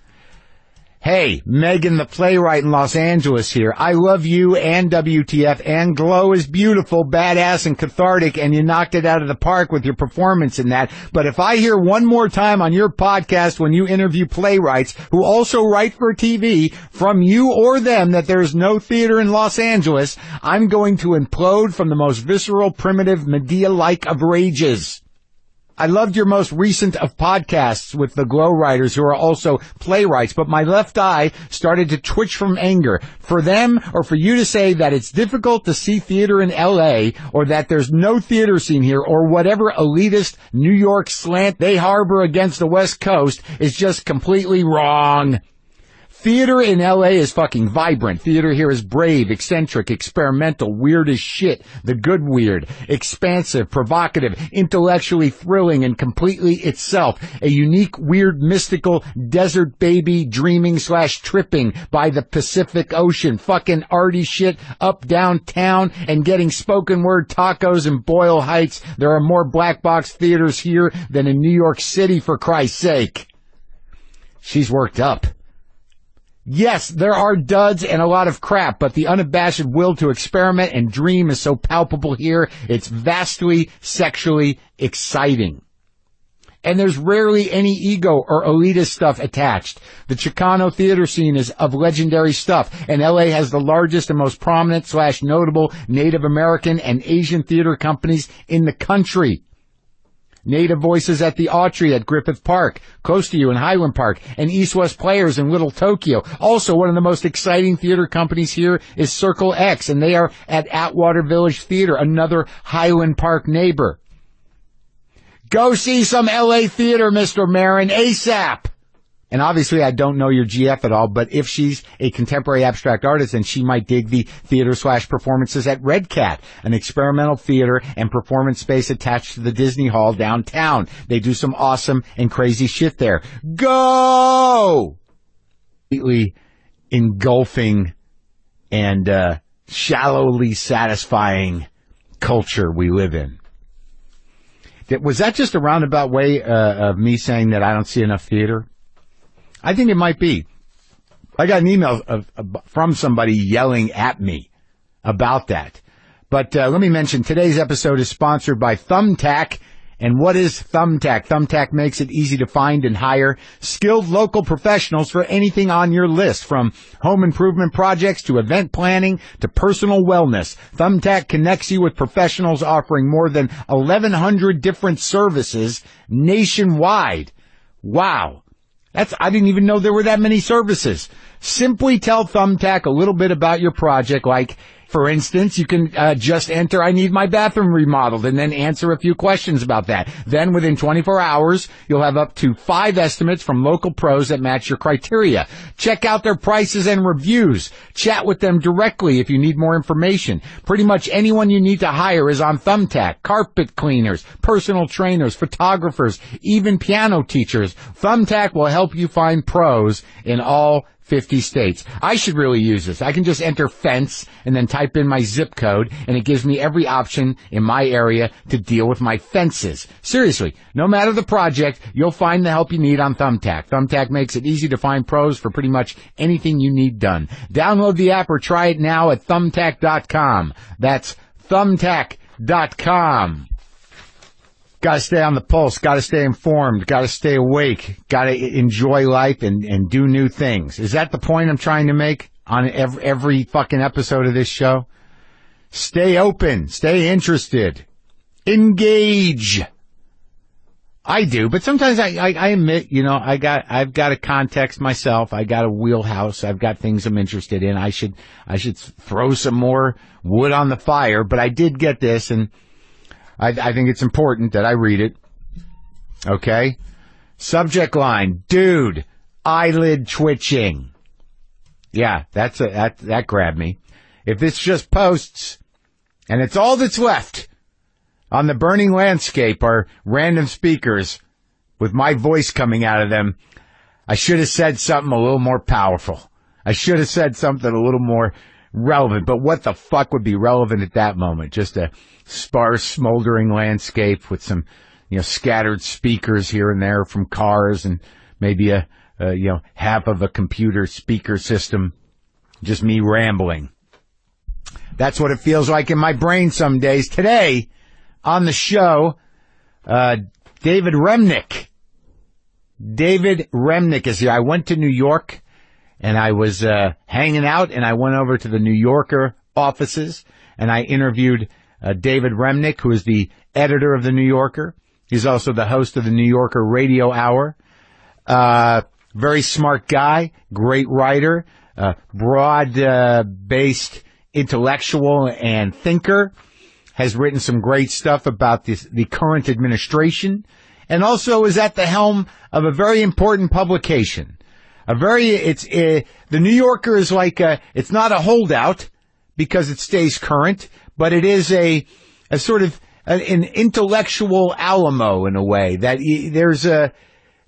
Hey, Megan the playwright in Los Angeles here. I love you and WTF, and Glow is beautiful, badass, and cathartic, and you knocked it out of the park with your performance in that. But if I hear one more time on your podcast when you interview playwrights who also write for TV from you or them that there's no theater in Los Angeles, I'm going to implode from the most visceral, primitive, Medea-like of rages. I loved your most recent of podcasts with the Glow writers who are also playwrights, but my left eye started to twitch from anger. For them, or for you to say that it's difficult to see theater in L.A., or that there's no theater scene here, or whatever elitist New York slant they harbor against the West Coast is just completely wrong. Theater in L.A. is fucking vibrant. Theater here is brave, eccentric, experimental, weird as shit, the good weird, expansive, provocative, intellectually thrilling, and completely itself. A unique, weird, mystical, desert baby dreaming / tripping by the Pacific Ocean. Fucking arty shit up downtown and getting spoken word tacos in Boyle Heights. There are more black box theaters here than in New York City, for Christ's sake. She's worked up. Yes, there are duds and a lot of crap, but the unabashed will to experiment and dream is so palpable here, it's vastly sexually exciting. And there's rarely any ego or elitist stuff attached. The Chicano theater scene is of legendary stuff, and LA has the largest and most prominent / notable Native American and Asian theater companies in the country. Native Voices at the Autry at Griffith Park, close to you in Highland Park, and East West Players in Little Tokyo. Also, one of the most exciting theater companies here is Circle X, and they are at Atwater Village Theater, another Highland Park neighbor. Go see some LA theater, Mr. Maron, ASAP! And obviously I don't know your GF at all, but if she's a contemporary abstract artist, then she might dig the theater / performances at Red Cat, an experimental theater and performance space attached to the Disney Hall downtown. They do some awesome and crazy shit there. Go! Completely engulfing and shallowly satisfying culture we live in. Was that just a roundabout way of me saying that I don't see enough theater? I think it might be. I got an email from somebody yelling at me about that. But let me mention, today's episode is sponsored by Thumbtack. And what is Thumbtack? Thumbtack makes it easy to find and hire skilled local professionals for anything on your list, from home improvement projects to event planning to personal wellness. Thumbtack connects you with professionals offering more than 1,100 different services nationwide. Wow. I didn't even know there were that many services. Simply tell Thumbtack a little bit about your project, like, For instance, you can just enter, I need my bathroom remodeled, and then answer a few questions about that. Then within 24 hours, you'll have up to 5 estimates from local pros that match your criteria. Check out their prices and reviews. Chat with them directly if you need more information. Pretty much anyone you need to hire is on Thumbtack. Carpet cleaners, personal trainers, photographers, even piano teachers. Thumbtack will help you find pros in all 50 states. I should really use this. I can just enter fence and then type in my zip code, and it gives me every option in my area to deal with my fences. Seriously, no matter the project, you'll find the help you need on Thumbtack. Thumbtack makes it easy to find pros for pretty much anything you need done. Download the app or try it now at thumbtack.com. That's thumbtack.com. Gotta stay on the pulse, gotta stay informed, gotta stay awake, gotta enjoy life and do new things. Is that the point I'm trying to make on every fucking episode of this show? Stay open, stay interested, engage. I do, but sometimes I admit, I've got a context myself, I got a wheelhouse, I've got things I'm interested in. I should throw some more wood on the fire, but I did get this, and I think it's important that I read it. Okay? Subject line, dude, eyelid twitching. Yeah, that grabbed me. If it's just posts, and it's all that's left on the burning landscape are random speakers with my voice coming out of them, I should have said something a little more powerful. I should have said something a little more relevant. But what the fuck would be relevant at that moment? Just a sparse, smoldering landscape with some, scattered speakers here and there from cars, and maybe a half of a computer speaker system. Just me rambling. That's what it feels like in my brain some days. Today, on the show, David Remnick. David Remnick is here. I went to New York, and I was hanging out, and I went over to the New Yorker offices, and I interviewed David Remnick, who is the editor of the New Yorker. He's also the host of the New Yorker Radio Hour. Very smart guy, great writer, broad-based intellectual and thinker. Has written some great stuff about the current administration, and also is at the helm of a very important publication. The New Yorker is like it's not a holdout because it stays current, but it is a sort of an intellectual Alamo in a way. That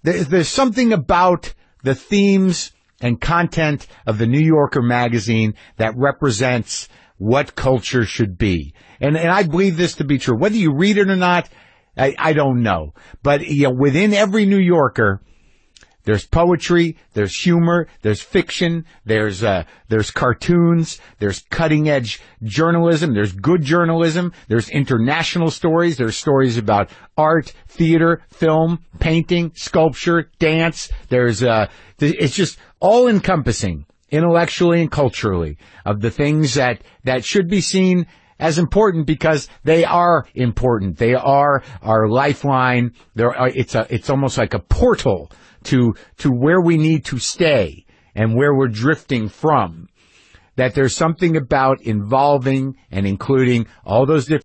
there's something about the themes and content of the New Yorker magazine that represents what culture should be. And I believe this to be true. Whether you read it or not, I don't know. But within every New Yorker, there's poetry, there's humor, there's fiction, there's cartoons, there's cutting edge journalism, there's good journalism, there's international stories, there's stories about art, theater, film, painting, sculpture, dance. It's just all encompassing intellectually and culturally of the things that should be seen as important because they are important. They are our lifeline. It's almost like a portal to where we need to stay and where we're drifting from. That there's something about involving and including all those different